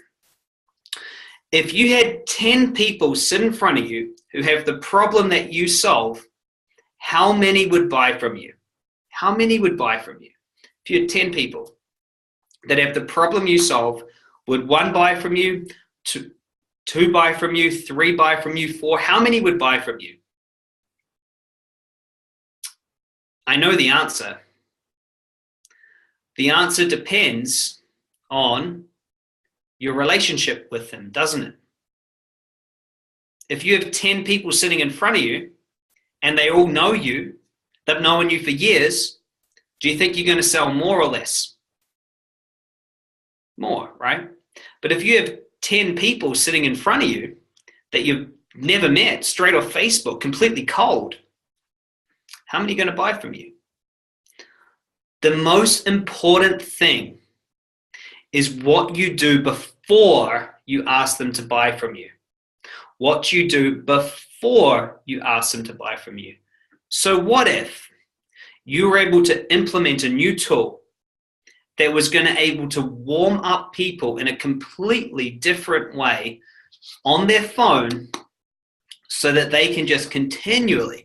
If you had 10 people sit in front of you who have the problem that you solve, how many would buy from you? How many would buy from you? If you had 10 people that have the problem you solve, would 1 buy from you, 2 buy from you, 3 buy from you, 4? How many would buy from you? I know the answer. The answer depends on your relationship with them, doesn't it? If you have 10 people sitting in front of you and they all know you, they've known you for years, do you think you're going to sell more or less? More, right? But if you have 10 people sitting in front of you that you've never met, straight off Facebook, completely cold, how many are going to buy from you? The most important thing is what you do before you ask them to buy from you. What you do before you ask them to buy from you. So what if you were able to implement a new tool that was going to able to warm up people in a completely different way on their phone so that they can just continually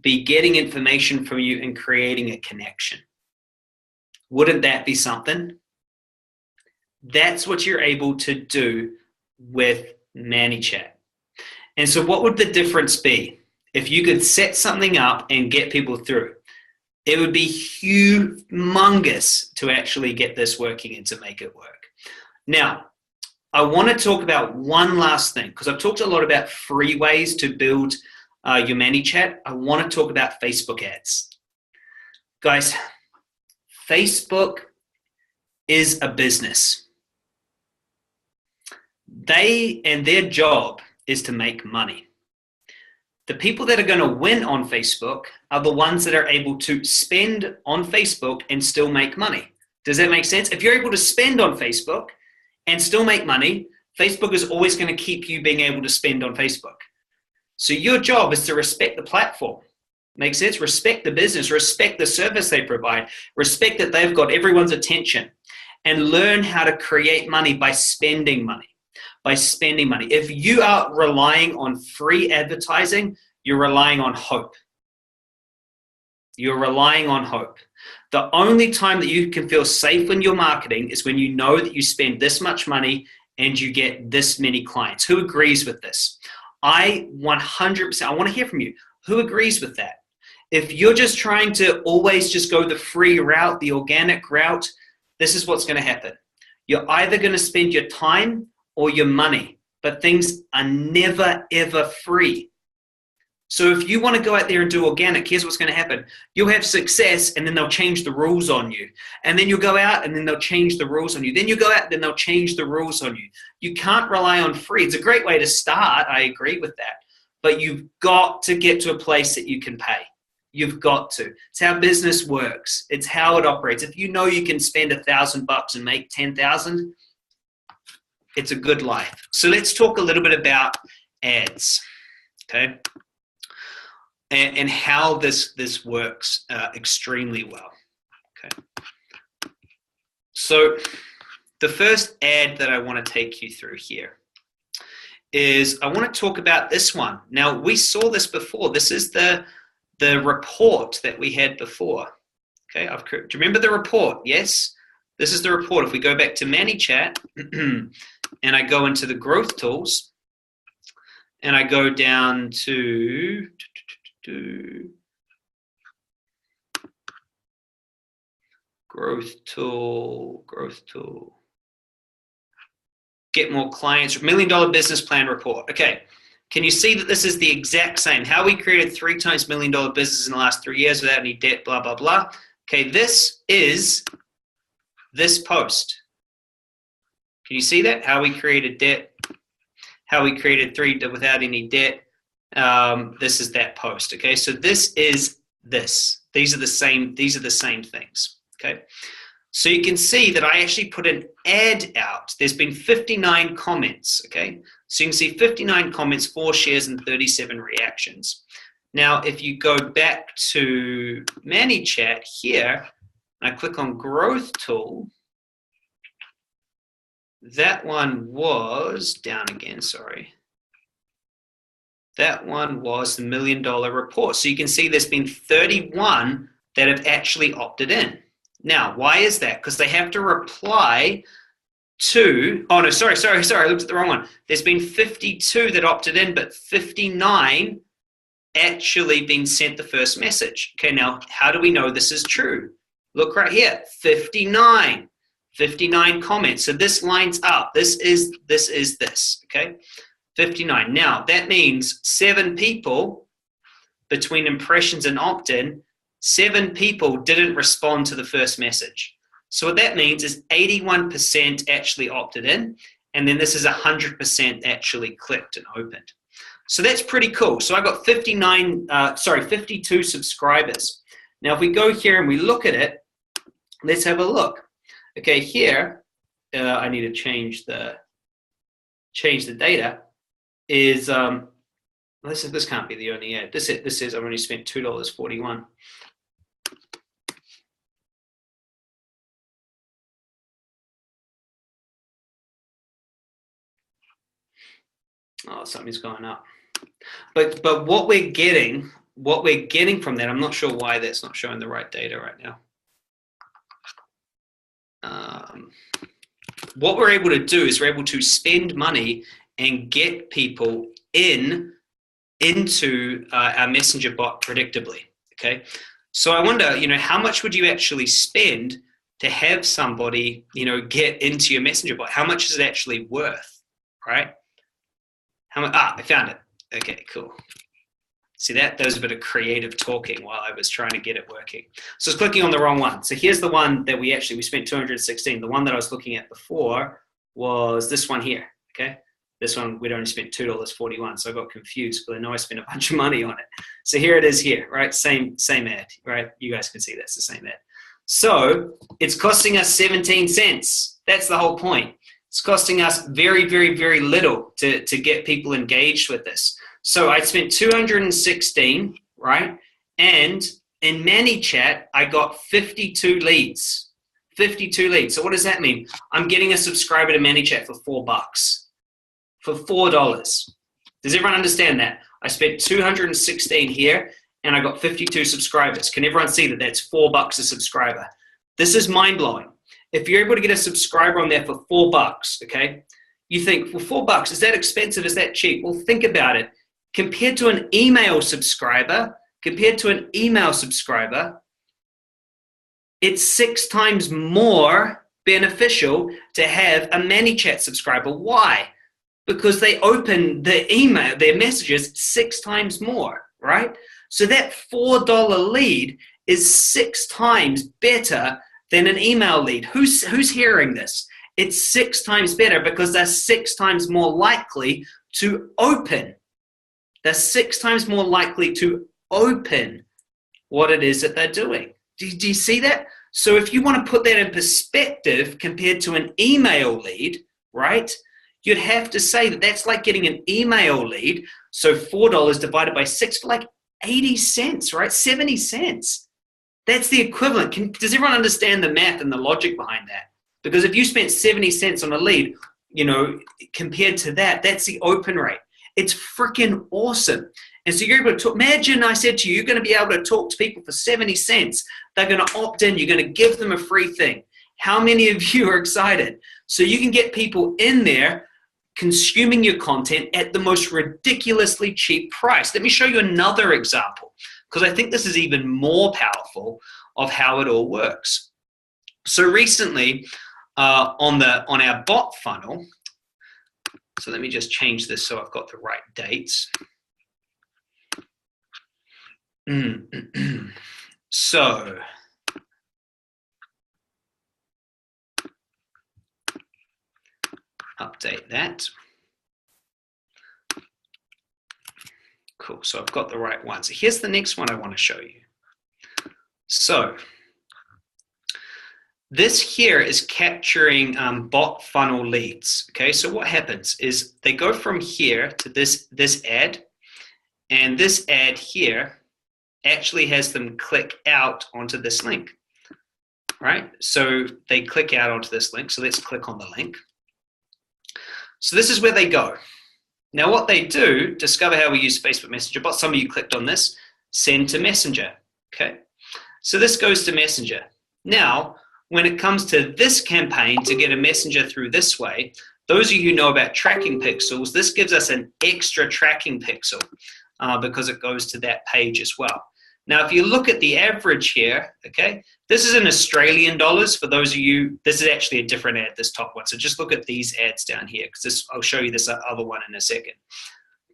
be getting information from you and creating a connection? Wouldn't that be something? That's what you're able to do with ManyChat. And so what would the difference be if you could set something up and get people through? It would be humongous to actually get this working and to make it work. Now, I want to talk about one last thing, because I've talked a lot about free ways to build your ManyChat. I want to talk about Facebook ads. Guys, Facebook is a business. Their job is to make money. The people that are going to win on Facebook are the ones that are able to spend on Facebook and still make money. Does that make sense? If you're able to spend on Facebook and still make money, Facebook is always going to keep you being able to spend on Facebook. So your job is to respect the platform. Make sense? Respect the business, respect the service they provide, respect that they've got everyone's attention, and learn how to create money by spending money. By spending money. If you are relying on free advertising, you're relying on hope. You're relying on hope. The only time that you can feel safe in your marketing is when you know that you spend this much money and you get this many clients. Who agrees with this? I 100%, I want to hear from you. Who agrees with that? If you're just trying to always just go the free route, the organic route, this is what's going to happen. You're either going to spend your time or your money but things are never, ever free. So if you want to go out there and do organic, here's what's going to happen. You'll have success, and then they'll change the rules on you. And then you'll go out, and then they'll change the rules on you. Then you go out, and then they'll change the rules on you. You can't rely on free. It's a great way to start. I agree with that. But you've got to get to a place that you can pay. You've got to. It's how business works. It's how it operates. If you know you can spend $1,000 and make 10,000, it's a good life. So let's talk a little bit about ads, okay? And how this works extremely well, okay? So the first ad that I want to take you through here is I want to talk about this one. Now, we saw this before. This is the report that we had before, okay? Do you remember the report? Yes? This is the report. If we go back to ManyChat and I go into the growth tools and I go down to growth tool, get more clients, $1 million business plan report. Okay, can you see that this is the exact same? How we created 3 times $1 million business in the last 3 years without any debt, blah, blah, blah. Okay, this is this post. Can you see that? How we created debt, how we created 3 without any debt. This is that post. Okay, so this is this. These are the same things. Okay, so you can see that I actually put an ad out. There's been 59 comments. Okay, so you can see 59 comments, 4 shares, and 37 reactions. Now, if you go back to ManyChat here, and I click on Growth Tool, that one was down again. Sorry. That one was the $1 million report. So you can see there's been 31 that have actually opted in. Now, why is that? Because they have to reply to, oh no, sorry, I looked at the wrong one. There's been 52 that opted in, but 59 actually been sent the first message. Okay, now, how do we know this is true? Look right here, 59 comments. So this lines up. This is this, okay? 59. Now, that means 7 people between impressions and opt-in, 7 people didn't respond to the first message. So what that means is 81% actually opted in, and then this is 100% actually clicked and opened. So that's pretty cool. So I got 52 subscribers. Now, if we go here and we look at it, let's have a look. Okay, here, I need to change the data. Is this can't be the only ad. This says I've only spent $2.41. Oh, something's going up. But what we're getting from that, I'm not sure why that's not showing the right data right now. What we're able to do is we're able to spend money and get people into our messenger bot predictably. Okay, so I wonder, how much would you actually spend to have somebody, get into your messenger bot? How much is it actually worth, right? How much? I found it. Okay, cool. See that? There was a bit of creative talking while I was trying to get it working. So I was clicking on the wrong one. So here's the one that we spent 216. The one that I was looking at before was this one here. Okay. This one, we'd only spent $2.41, so I got confused, but I know I spent a bunch of money on it. So here it is here, right? Same ad, right? You guys can see that's the same ad. So it's costing us 17 cents. That's the whole point. It's costing us very, very, very little to get people engaged with this. So I spent 216, right? And in ManyChat, I got 52 leads. 52 leads. So what does that mean? I'm getting a subscriber to ManyChat for $4. For $4. Does everyone understand that? I spent 216 here and I got 52 subscribers. Can everyone see that that's $4 a subscriber? This is mind-blowing. If you're able to get a subscriber on there for $4, okay, you think, well, $4, is that expensive? Is that cheap? Well, think about it. Compared to an email subscriber, it's 6 times more beneficial to have a ManyChat subscriber. Why? because they open their messages 6 times more, right? So that $4 lead is 6 times better than an email lead. Who's hearing this? It's 6 times better because they're 6 times more likely to open. They're 6 times more likely to open what it is that they're doing. Do you see that? So if you want to put that in perspective compared to an email lead, right, you'd have to say that that's like getting an email lead. So $4 divided by 6 for like 80 cents, right? 70 cents. That's the equivalent. Does everyone understand the math and the logic behind that? Because if you spent 70 cents on a lead, compared to that, that's the open rate. It's freaking awesome. And so you're able to imagine I said to you, you're going to be able to talk to people for 70 cents. They're going to opt in. You're going to give them a free thing. How many of you are excited? So you can get people in there consuming your content at the most ridiculously cheap price. Let me show you another example, because I think this is even more powerful of how it all works. So recently on our bot funnel, so let me just change this so I've got the right dates. So update that. Cool, so I've got the right one. So here's the next one I want to show you. So this here is capturing bot funnel leads. Okay, so what happens is they go from here to this ad, and this ad here actually has them click out onto this link, right? So they click out onto this link. So let's click on the link. So this is where they go. Now what they do, discover how we use Facebook Messenger, but some of you clicked on this, send to Messenger, okay? So this goes to Messenger. Now, when it comes to this campaign to get a messenger through this way, those of you who know about tracking pixels, this gives us an extra tracking pixel because it goes to that page as well. Now, if you look at the average here, okay, this is in Australian dollars for those of you, this is actually a different ad, this top one. So just look at these ads down here because I'll show you this other one in a second.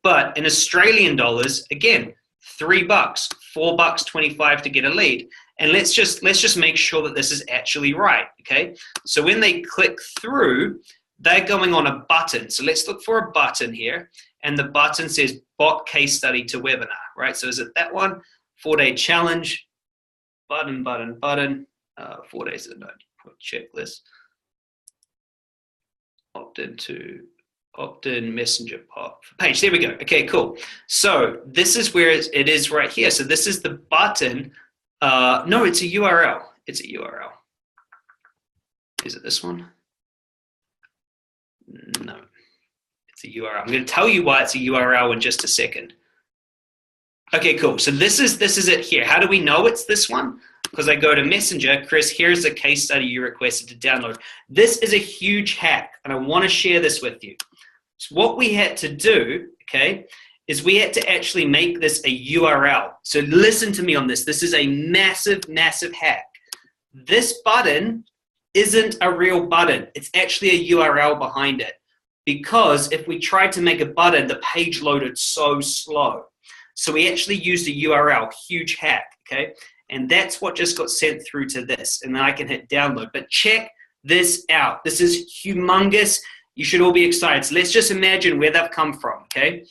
But in Australian dollars, again, $3, $4.25 to get a lead. And let's just make sure that this is actually right, okay? So when they click through, they're going on a button. So let's look for a button here. And the button says bot case study to webinar, right? So is it that one? 4-day challenge, button, 4 days of note, checklist, opt-in messenger pop page. There we go. Okay, cool. So this is where it is right here. So this is the button. No, it's a URL. It's a URL. Is it this one? No, it's a URL. I'm going to tell you why it's a URL in just a second. Okay, cool. So this is it here. How do we know it's this one? Because I go to Messenger, Chris, here's a case study you requested to download. This is a huge hack, and I want to share this with you. So what we had to do, okay, is we had to actually make this a URL. So listen to me on this. This is a massive, massive hack. This button isn't a real button. It's actually a URL behind it. Because if we tried to make a button, the page loaded so slow. So we actually used a URL, huge hack, okay? And that's what just got sent through to this. And then I can hit download. But check this out. This is humongous. You should all be excited. So let's just imagine where they've come from, okay?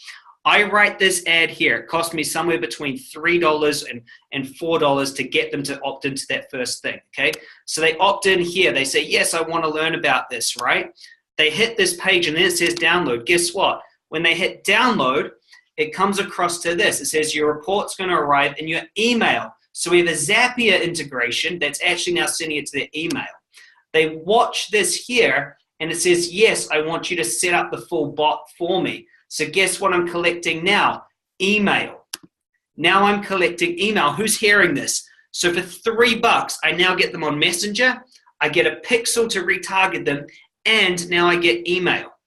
I write this ad here. It cost me somewhere between $3 and $4 to get them to opt into that first thing, okay? So they opt in here. They say, yes, I want to learn about this, right? They hit this page and then it says download. Guess what? When they hit download, it comes across to this. It says your report's going to arrive in your email. So we have a Zapier integration that's actually now sending it to their email. They watch this here and it says, yes, I want you to set up the full bot for me. So guess what I'm collecting now? Email. Now I'm collecting email. Who's hearing this? So for $3, I now get them on Messenger. I get a pixel to retarget them. And now I get email.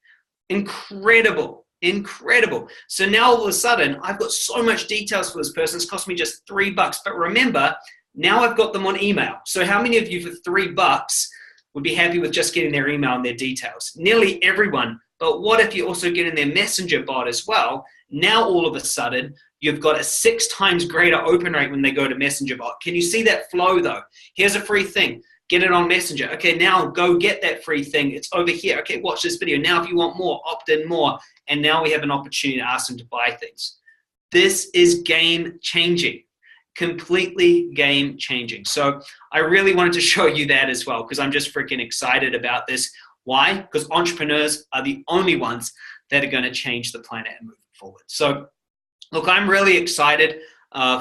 Incredible. Incredible. So now all of a sudden, I've got so much details for this person. It's cost me just $3. But remember, now I've got them on email. So how many of you for $3 would be happy with just getting their email and their details? Nearly everyone. But what if you also get in their messenger bot as well? Now, all of a sudden, you've got a 6 times greater open rate when they go to messenger bot. Can you see that flow though? Here's a free thing. Get it on messenger. Okay, now go get that free thing. It's over here. Okay, watch this video. Now, if you want more, opt in more. And now we have an opportunity to ask them to buy things. This is game changing. Completely game changing. So I really wanted to show you that as well, because I'm just freaking excited about this. Why? Because entrepreneurs are the only ones that are going to change the planet and move it forward. So look, I'm really excited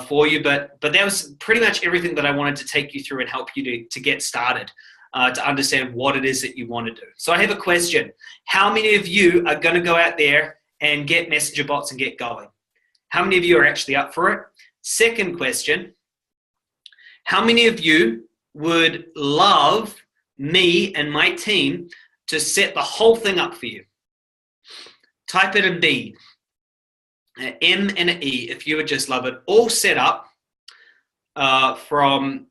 for you, but that was pretty much everything that I wanted to take you through and help you to get started, to understand what it is that you want to do. So I have a question. How many of you are going to go out there and get messenger bots and get going? How many of you are actually up for it? Second question, how many of you would love me and my team to set the whole thing up for you? Type it in B, an M and an E, if you would just love it. All set up from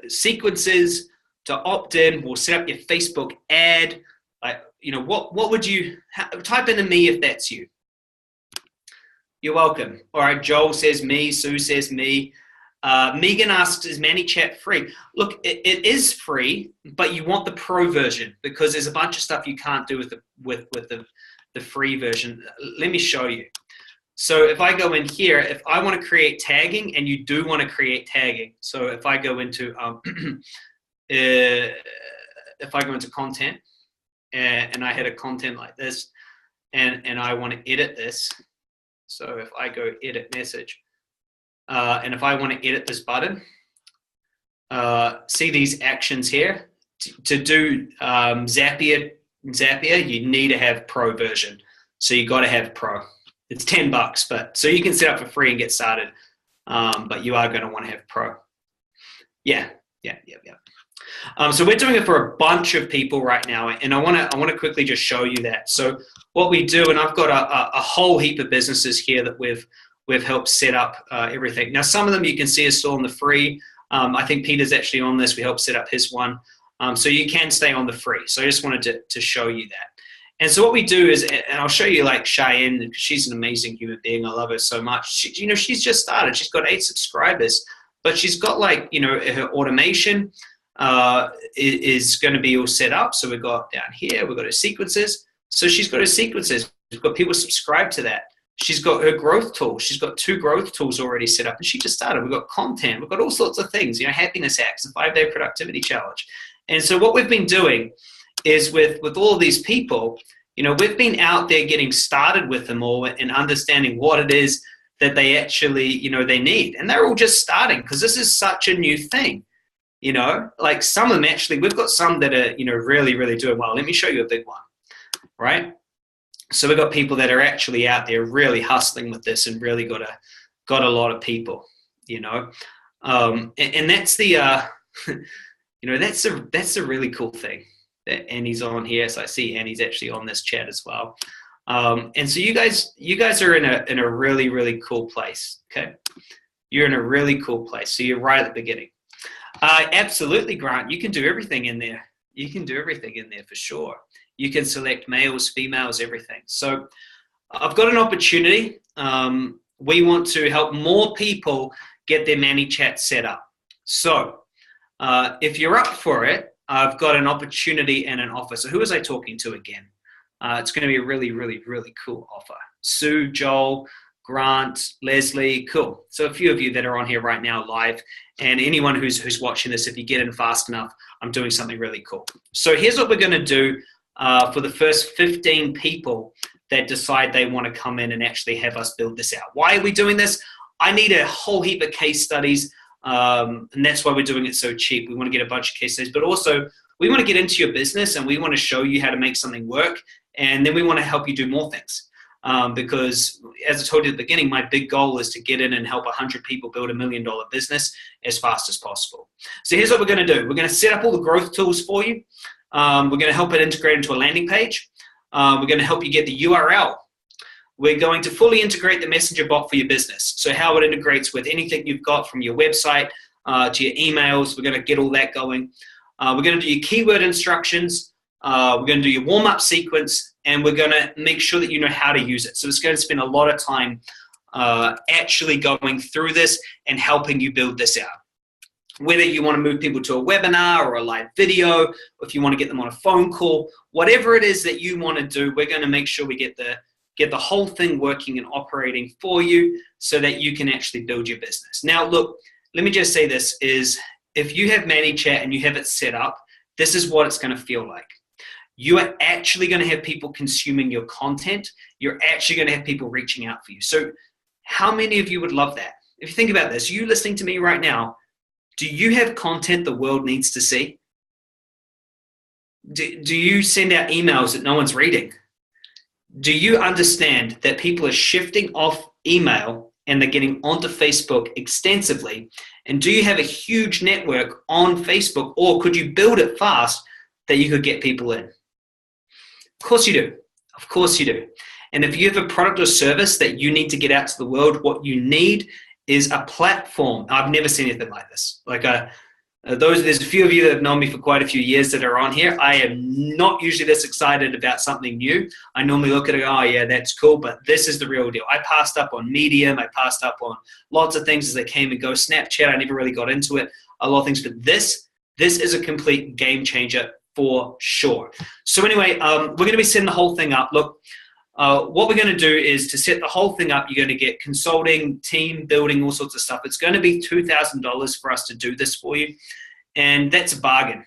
sequences to opt-in. We'll set up your Facebook ad. What would you, type in a me if that's you. You're welcome. All right, Joel says me, Sue says me. Megan asks, is ManyChat free? Look, it is free, but you want the pro version because there's a bunch of stuff you can't do with the free version. Let me show you. So if I go in here, if I want to create tagging, and you do want to create tagging. So if I go into content, and I had a content like this, and I want to edit this. So if I go edit message, and if I want to edit this button, see these actions here? To do Zapier, you need to have pro version. So you got to have pro. It's $10, but so you can set up for free and get started. But you are going to want to have pro. Yeah. So we're doing it for a bunch of people right now, and I want to quickly just show you that. So what we do, and I've got a whole heap of businesses here that we've helped set up everything. Now, some of them you can see are still on the free. I think Peter's actually on this. We helped set up his one. So you can stay on the free. So I just wanted to show you that. And so what we do is, and I'll show you like Cheyenne, because she's an amazing human being. I love her so much. She's just started. She's got 8 subscribers, but she's got her automation is going to be all set up. So we've got down here, we've got her sequences. So she's got her sequences. We've got people subscribed to that. She's got her growth tool. She's got 2 growth tools already set up, and she just started. We've got content. We've got all sorts of things, happiness hacks, the 5-day productivity challenge. And so what we've been doing is with all of these people, we've been out there getting started with them all and understanding what it is that they actually, they need. And they're all just starting because this is such a new thing. Like some of them actually, we've got some that are, really, really doing well. Let me show you a big one, right? So we've got people that are actually out there really hustling with this and really got a lot of people, and that's the, that's a really cool thing that Annie's on here. So I see Annie's actually on this chat as well. And so you guys are in a really, really cool place. Okay. You're in a really cool place. So you're right at the beginning. Absolutely, Grant. You can do everything in there. You can do everything in there for sure. You can select males, females, everything. So I've got an opportunity. We want to help more people get their ManyChat set up. So if you're up for it, I've got an opportunity and an offer. So who was I talking to again? It's going to be a really, really, really cool offer. Sue, Joel, Grant, Leslie, cool. So a few of you that are on here right now live, and anyone who's watching this, if you get in fast enough, I'm doing something really cool. So here's what we're going to do for the first 15 people that decide they want to come in and actually have us build this out. Why are we doing this? I need a whole heap of case studies, and that's why we're doing it so cheap. We want to get a bunch of case studies, but also we want to get into your business and we want to show you how to make something work, and then we want to help you do more things. Because as I told you at the beginning, my big goal is to get in and help 100 people build $1 million business as fast as possible. So here's what we're going to do. We're going to set up all the growth tools for you. We're going to help it integrate into a landing page. We're going to help you get the URL. We're going to fully integrate the messenger bot for your business. So how it integrates with anything you've got from your website to your emails. We're going to get all that going. We're going to do your keyword instructions. We're going to do your warm-up sequence. and we're going to make sure that you know how to use it. So it's going to spend a lot of time actually going through this and helping you build this out. Whether you want to move people to a webinar or a live video, or if you want to get them on a phone call, whatever it is that you want to do, we're going to make sure we get the whole thing working and operating for you so that you can actually build your business. Now, look, let me just say this is if you have ManyChat and you have it set up, this is what it's going to feel like. You are actually going to have people consuming your content. You're actually going to have people reaching out for you. So how many of you would love that? If you think about this, you listening to me right now, do you have content the world needs to see? Do you send out emails that no one's reading? Do you understand that people are shifting off email and they're getting onto Facebook extensively? And do you have a huge network on Facebook, or could you build it fast that you could get people in? Of course you do. Of course you do. And if you have a product or service that you need to get out to the world, what you need is a platform. I've never seen anything like this. There's a few of you that have known me for quite a few years that are on here. I am not usually this excited about something new. I normally look at it, oh yeah, that's cool, but this is the real deal. I passed up on Medium. I passed up on lots of things as they came and go. Snapchat, I never really got into it. A lot of things, but this is a complete game changer for sure. So anyway, we're going to be setting the whole thing up. Look, what we're going to do is to set the whole thing up, you're going to get consulting, team building, all sorts of stuff. It's going to be $2,000 for us to do this for you. And that's a bargain.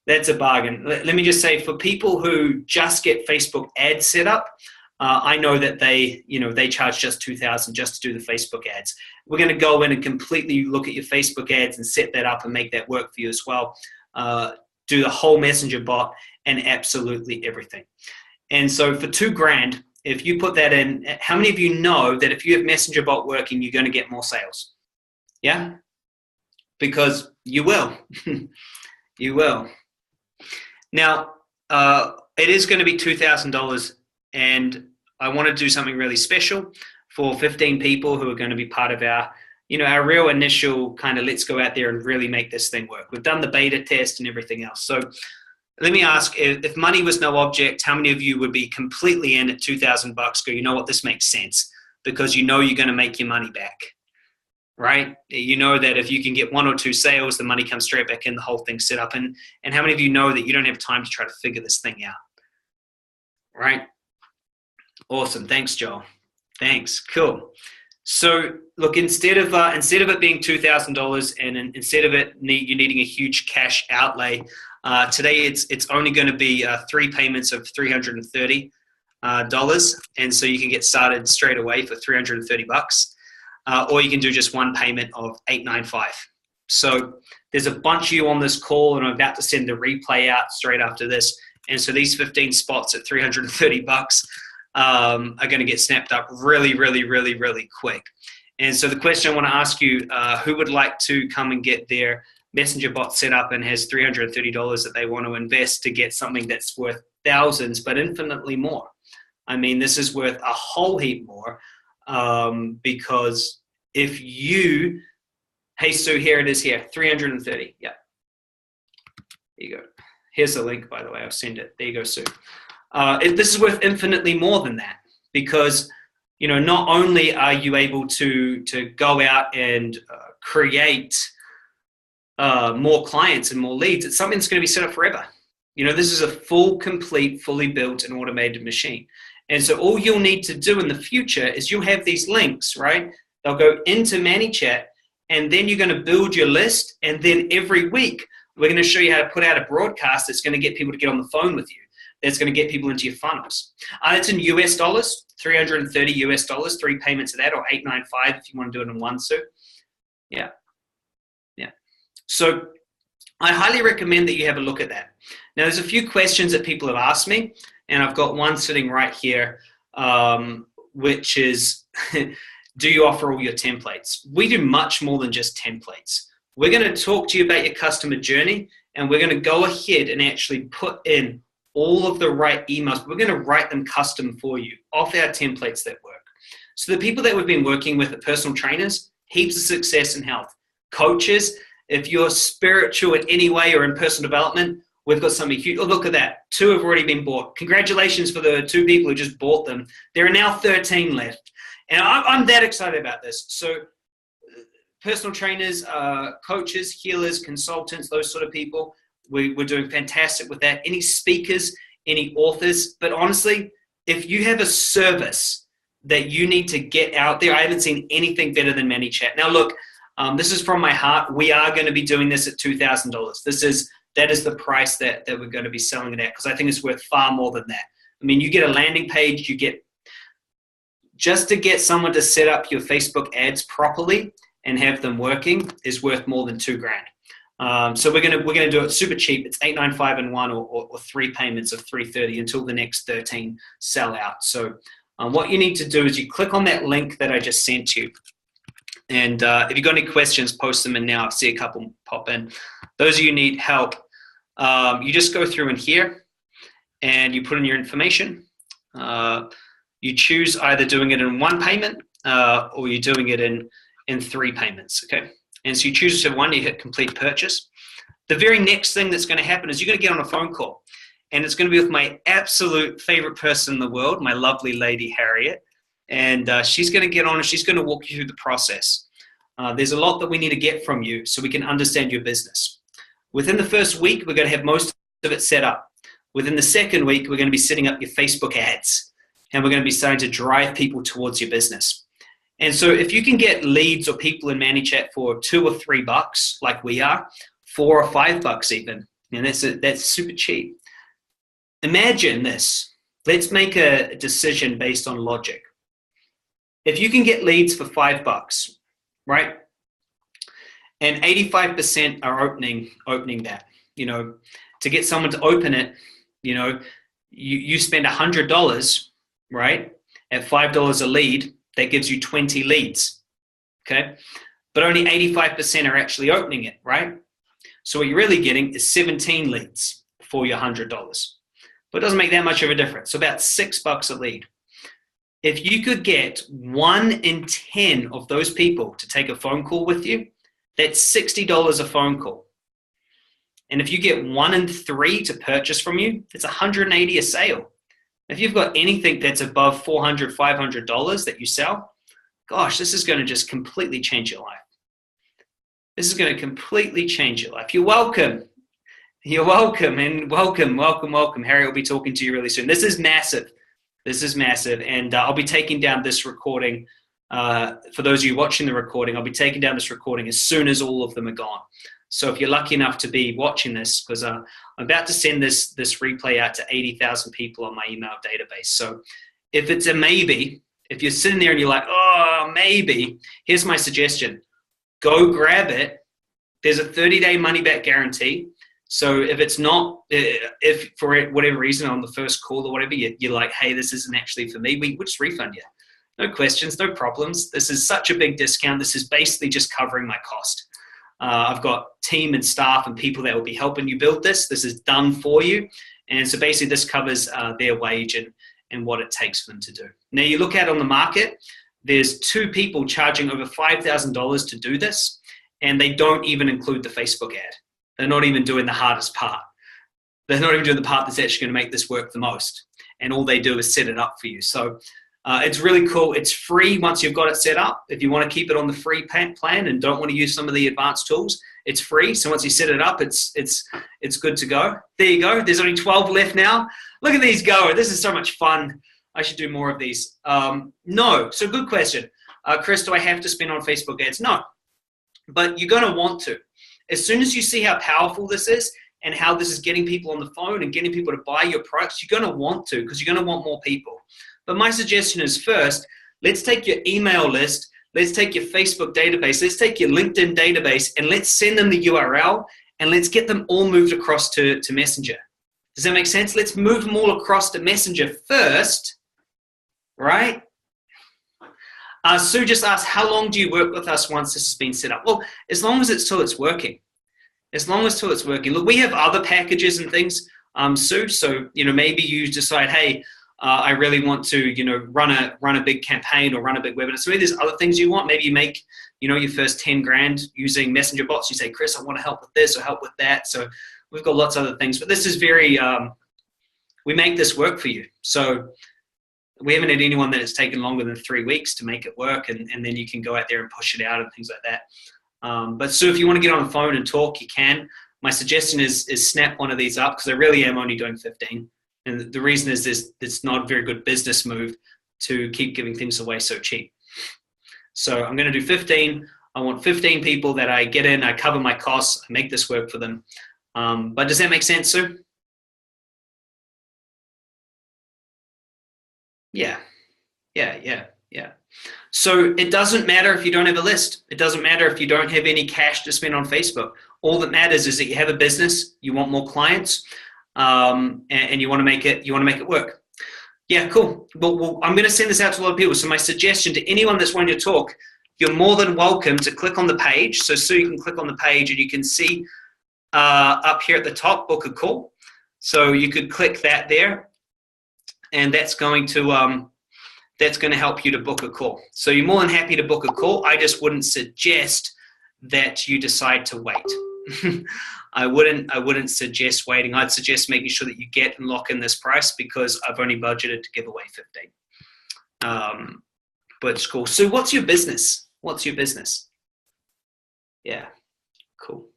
That's a bargain. Let me just say, for people who just get Facebook ads set up, I know that they charge just $2,000 just to do the Facebook ads. We're going to go in and completely look at your Facebook ads and set that up and make that work for you as well. Do the whole messenger bot and absolutely everything. And so for $2,000, if you put that in, how many of you know that if you have messenger bot working, you're going to get more sales? Yeah? Because you will. You will. Now, it is going to be $2,000, and I want to do something really special for 15 people who are going to be part of our real initial kind of let's go out there and really make this thing work. We've done the beta test and everything else. So let me ask, if money was no object, how many of you would be completely in at $2,000, go, you know what, this makes sense, because you know you're going to make your money back, right? You know that if you can get 1 or 2 sales, the money comes straight back in, the whole thing's set up. And how many of you know that you don't have time to try to figure this thing out, right? Awesome. Thanks, Joel. Thanks. Cool. So look, instead of it being $2,000 and instead of you needing a huge cash outlay, today it's only going to be 3 payments of $330, and so you can get started straight away for $330, or you can do just 1 payment of $895. So there's a bunch of you on this call, and I'm about to send the replay out straight after this, and so these 15 spots at $330 are going to get snapped up really, really, really, really quick. And so the question I want to ask you, who would like to come and get their messenger bot set up and has $330 that they want to invest to get something that's worth thousands, but infinitely more? I mean, this is worth a whole heap more, because if you, hey, Sue, here it is here, 330. Yeah. There you go. Here's the link, by the way. I'll send it. There you go, Sue. This is worth infinitely more than that, because not only are you able to go out and create more clients and more leads, it's something that's going to be set up forever. This is a full, complete, fully built and automated machine. And so all you'll need to do in the future is you'll have these links, right? They'll go into ManyChat, and then you're going to build your list. And then every week, we're going to show you how to put out a broadcast that's going to get people to get on the phone with you. That's going to get people into your funnels. It's in US dollars, $330 US, 3 payments of that, or $895 if you want to do it in one, Sue. Yeah. So I highly recommend that you have a look at that. Now, there's a few questions that people have asked me, and I've got one sitting right here, which is, do you offer all your templates? We do much more than just templates. We're going to talk to you about your customer journey, and we're going to go ahead and actually put in all of the right emails. We're going to write them custom for you off our templates that work. So the people that we've been working with are personal trainers, heaps of success and health, coaches. If you're spiritual in any way or in personal development, we've got something huge. Oh, look at that. 2 have already been bought. Congratulations for the 2 people who just bought them. There are now 13 left. And I'm that excited about this. So personal trainers, coaches, healers, consultants, those sort of people, we're doing fantastic with that. Any speakers, any authors. But honestly, if you have a service that you need to get out there, I haven't seen anything better than ManyChat. Now, look, this is from my heart. We are going to be doing this at $2,000. That is the price that we're going to be selling it at, because I think it's worth far more than that. I mean, you get a landing page, just to get someone to set up your Facebook ads properly and have them working is worth more than $2,000. So we're gonna do it super cheap. It's $895 in one, or 3 payments of $330 until the next 13 sell out. So what you need to do is you click on that link that I just sent you. And if you've got any questions, post them in now. I see a couple pop in. Those of you who need help, you just go through in here and you put in your information. You choose either doing it in 1 payment or you're doing it in 3 payments, okay? And so you choose to one, you hit complete purchase. The very next thing that's going to happen is you're going to get on a phone call, and it's going to be with my absolute favorite person in the world, my lovely lady, Harriet. And she's going to get on and she's going to walk you through the process. There's a lot that we need to get from you so we can understand your business. Within the first week, we're going to have most of it set up. Within the second week, we're going to be setting up your Facebook ads, and we're going to be starting to drive people towards your business. And so if you can get leads or people in ManyChat for $2 or $3, like we are, $4 or $5 even, and that's super cheap. Imagine this. Let's make a decision based on logic. If you can get leads for $5, right? And 85% are opening that, to get someone to open it, you spend $100, right? At $5 a lead, that gives you 20 leads, okay? But only 85% are actually opening it, right? So what you're really getting is 17 leads for your $100. But it doesn't make that much of a difference. So about $6 a lead. If you could get 1 in 10 of those people to take a phone call with you, that's $60 a phone call. And if you get 1 in 3 to purchase from you, it's $180 a sale. If you've got anything that's above $400, $500 that you sell, gosh, this is going to just completely change your life. This is going to completely change your life. You're welcome. You're welcome, and welcome. Harry will be talking to you really soon. This is massive. And I'll be taking down this recording. For those of you watching the recording, I'll be taking down this recording as soon as all of them are gone. So if you're lucky enough to be watching this, because I'm about to send this replay out to 80,000 people on my email database. So if it's a maybe, if you're sitting there and you're like, oh, maybe, here's my suggestion. Go grab it. There's a 30-day money-back guarantee. So if it's not, if for whatever reason on the first call or whatever, you're like, hey, this isn't actually for me, we'll just refund you. No questions, no problems. This is such a big discount. This is basically just covering my cost. I've got team and staff and people that will be helping you build this. This is done for you. And so basically this covers their wage and what it takes for them to do. Now you look at on the market, there's 2 people charging over $5,000 to do this, and they don't even include the Facebook ad. They're not even doing the hardest part. They're not even doing the part that's actually going to make this work the most. And all they do is set it up for you. So it's really cool. It's free once you've got it set up. If you want to keep it on the free plan and don't want to use some of the advanced tools, it's free. So once you set it up, it's good to go. There you go. There's only 12 left now. Look at these go. This is so much fun. I should do more of these. No. So good question. Chris, do I have to spend on Facebook ads? No. But you're going to want to. As soon as you see how powerful this is and how this is getting people on the phone and getting people to buy your products, you're going to want to, because you're going to want more people. But my suggestion is first, let's take your email list, let's take your Facebook database, let's take your LinkedIn database, and let's send them the URL, and let's get them all moved across to Messenger. Does that make sense? Let's move them all across to Messenger first, right? Sue just asked, how long do you work with us once this has been set up? Well, as long as it's till it's working. As long as till it's working. Look, we have other packages and things, Sue. So, maybe you decide, hey, I really want to, run a big campaign or run a big webinar. So maybe there's other things you want. Maybe you make, your first 10 grand using messenger bots. You say, Chris, I want to help with this or help with that. So We've got lots of other things, but this is very, we make this work for you. So we haven't had anyone that has taken longer than 3 weeks to make it work, and then you can go out there and push it out and things like that. But Sue, if you want to get on the phone and talk, you can. My suggestion is snap one of these up, because I really am only doing 15. And the reason is it's not a very good business move to keep giving things away so cheap. So I'm going to do 15. I want 15 people that I get in, I cover my costs, I make this work for them. But does that make sense, Sue? Yeah. So it doesn't matter if you don't have a list. It doesn't matter if you don't have any cash to spend on Facebook. All that matters is that you have a business, you want more clients, and you want to make it work. Yeah, cool. Well, I'm going to send this out to a lot of people. So my suggestion to anyone that's wanting to talk, you're more than welcome to click on the page. So Sue, you can click on the page and you can see up here at the top, book a call. So you could click that there, and that's going to help you to book a call. So you're more than happy to book a call. I just wouldn't suggest that you decide to wait. I wouldn't suggest waiting. I'd suggest making sure that you get and lock in this price, because I've only budgeted to give away 15. But it's cool. So what's your business? Yeah, cool.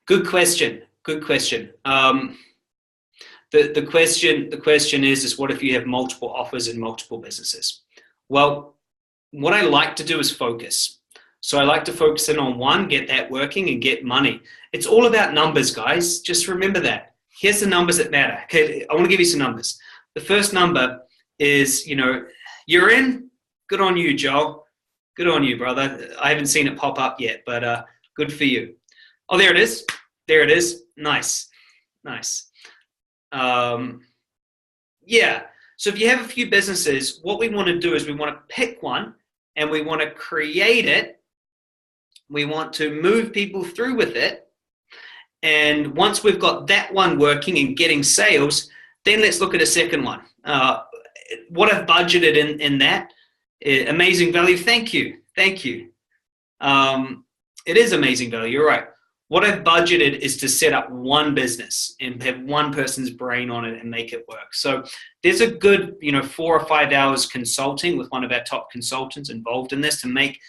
Good question. The question is what if you have multiple offers in multiple businesses? Well, what I like to do is focus. So I like to focus in on one, get that working, and get money. It's all about numbers, guys. Just remember that. Here's the numbers that matter. Okay, I want to give you some numbers. The first number is, you're in. Good on you, Joel. Good on you, brother. I haven't seen it pop up yet, but good for you. Oh, there it is. Nice. Yeah. So if you have a few businesses, what we want to do is we want to pick one and we want to create it. We want to move people through with it. And once we've got that one working and getting sales, then let's look at a second one. What I've budgeted in that, amazing value. Thank you. It is amazing value. You're right. What I've budgeted is to set up one business and have one person's brain on it and make it work. So there's a good, 4 or 5 hours consulting with one of our top consultants involved in this to make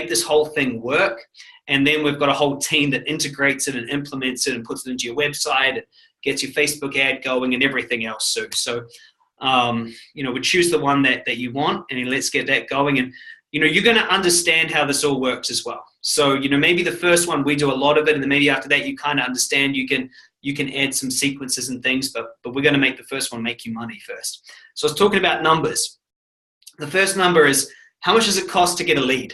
this whole thing work. And then we've got a whole team that integrates it and implements it and puts it into your website, it gets your Facebook ad going and everything else. So we choose the one that you want, and let's get that going. And you're going to understand how this all works as well. So, maybe the first one, we do a lot of it, and then maybe after that, you kind of understand you can add some sequences and things, but we're going to make the first one make you money first. So I was talking about numbers. The first number is, how much does it cost to get a lead?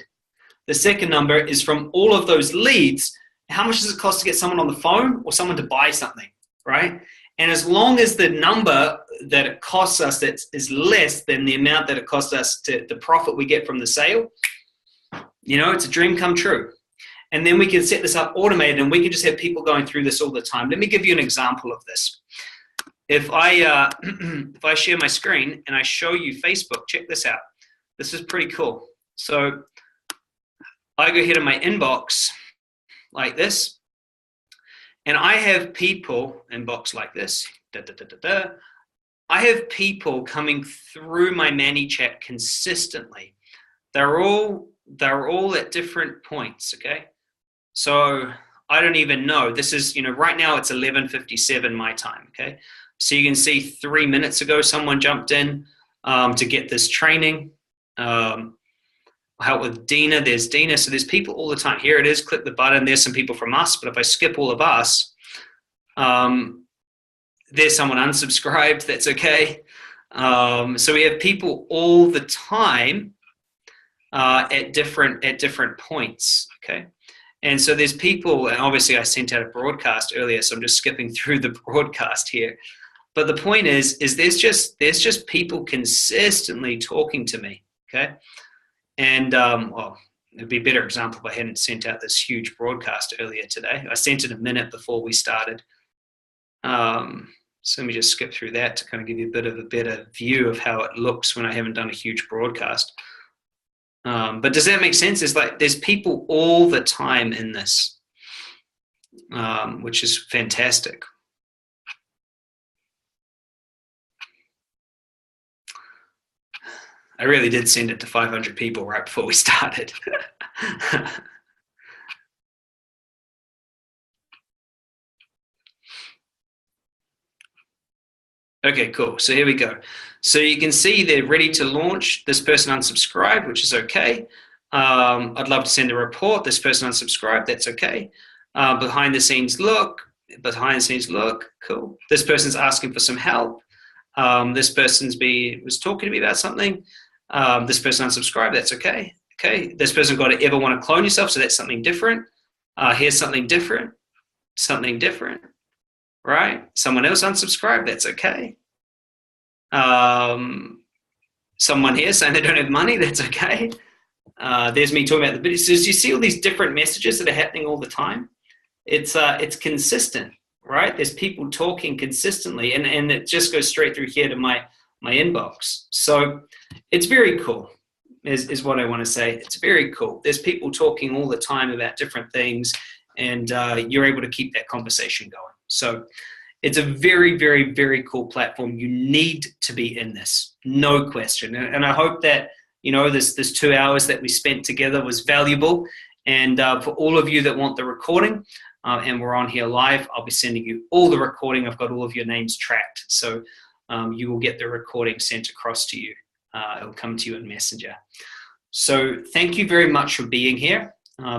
The second number is, from all of those leads, how much does it cost to get someone on the phone or someone to buy something, right? And as long as the number that it costs us that is less than the amount that it costs us to the profit we get from the sale, it's a dream come true. And then we can set this up automated, and we can just have people going through this all the time. Let me give you an example of this. If I if I share my screen and I show you Facebook, check this out. This is pretty cool. So I go here to my inbox like this, and I have people, inbox like this, I have people coming through my ManyChat consistently. They're all at different points, okay? So I don't even know. This is, right now it's 11:57 my time, okay? So you can see 3 minutes ago, someone jumped in to get this training. Help with Dina. There's Dina. So there's people all the time. Here it is. Click the button. There's some people from us. But if I skip all of us, there's someone unsubscribed. That's okay. So we have people all the time at different points. Okay. And so there's people, and obviously I sent out a broadcast earlier, so I'm just skipping through the broadcast here. But the point is there's just people consistently talking to me. Okay. And, it'd be a better example if I hadn't sent out this huge broadcast earlier today. I sent it a minute before we started. So let me just skip through that to kind of give you a bit of a better view of how it looks when I haven't done a huge broadcast. But does that make sense? It's like there's people all the time in this. which is fantastic. I really did send it to 500 people right before we started. Okay, cool. So here we go. So you can see they're ready to launch. This person unsubscribed, which is okay. I'd love to send a report. This person unsubscribed. That's okay. Behind the scenes look. Behind the scenes look. Cool. This person's asking for some help. This person's was talking to me about something. This person unsubscribed. That's okay. Okay. This person got to ever want to clone yourself. So that's something different. Here's something different. Something different. Right? Someone else unsubscribed. That's okay. Someone here saying they don't have money. That's okay. There's me talking about the video. So you see all these different messages that are happening all the time. It's consistent, right? There's people talking consistently, and it just goes straight through here to my inbox. So it's very cool, is what I want to say. It's very cool. There's people talking all the time about different things, and you're able to keep that conversation going. So it's a very, very, very cool platform. You need to be in this, no question. And I hope that, this 2 hours that we spent together was valuable. And for all of you that want the recording, and we're on here live, I'll be sending you all the recording. I've got all of your names tracked. So you will get the recording sent across to you. It'll come to you in Messenger. So thank you very much for being here.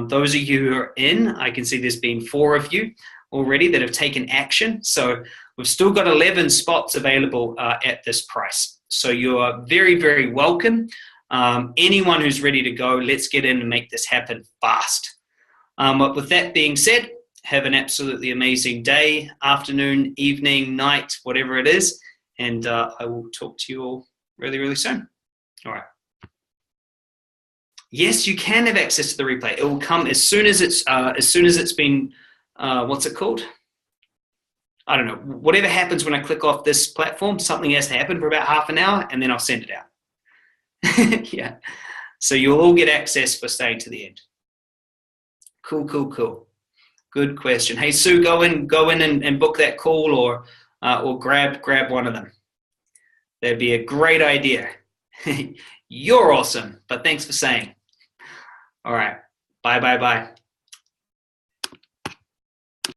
Those of you who are in, I can see there's been 4 of you already that have taken action. So we've still got 11 spots available at this price. So you're very, very welcome. Anyone who's ready to go, let's get in and make this happen fast. But with that being said, have an absolutely amazing day, afternoon, evening, night, whatever it is. And I will talk to you all really, really soon. All right. Yes, you can have access to the replay. It will come as soon as it's been, what's it called? I don't know. Whatever happens when I click off this platform, something has to happen for about half an hour, and then I'll send it out. Yeah. So you'll all get access for staying to the end. Cool, cool, cool. Good question. Hey, Sue, go in and book that call, or grab one of them. That'd be a great idea. You're awesome, but thanks for saying. All right. Bye, bye, bye.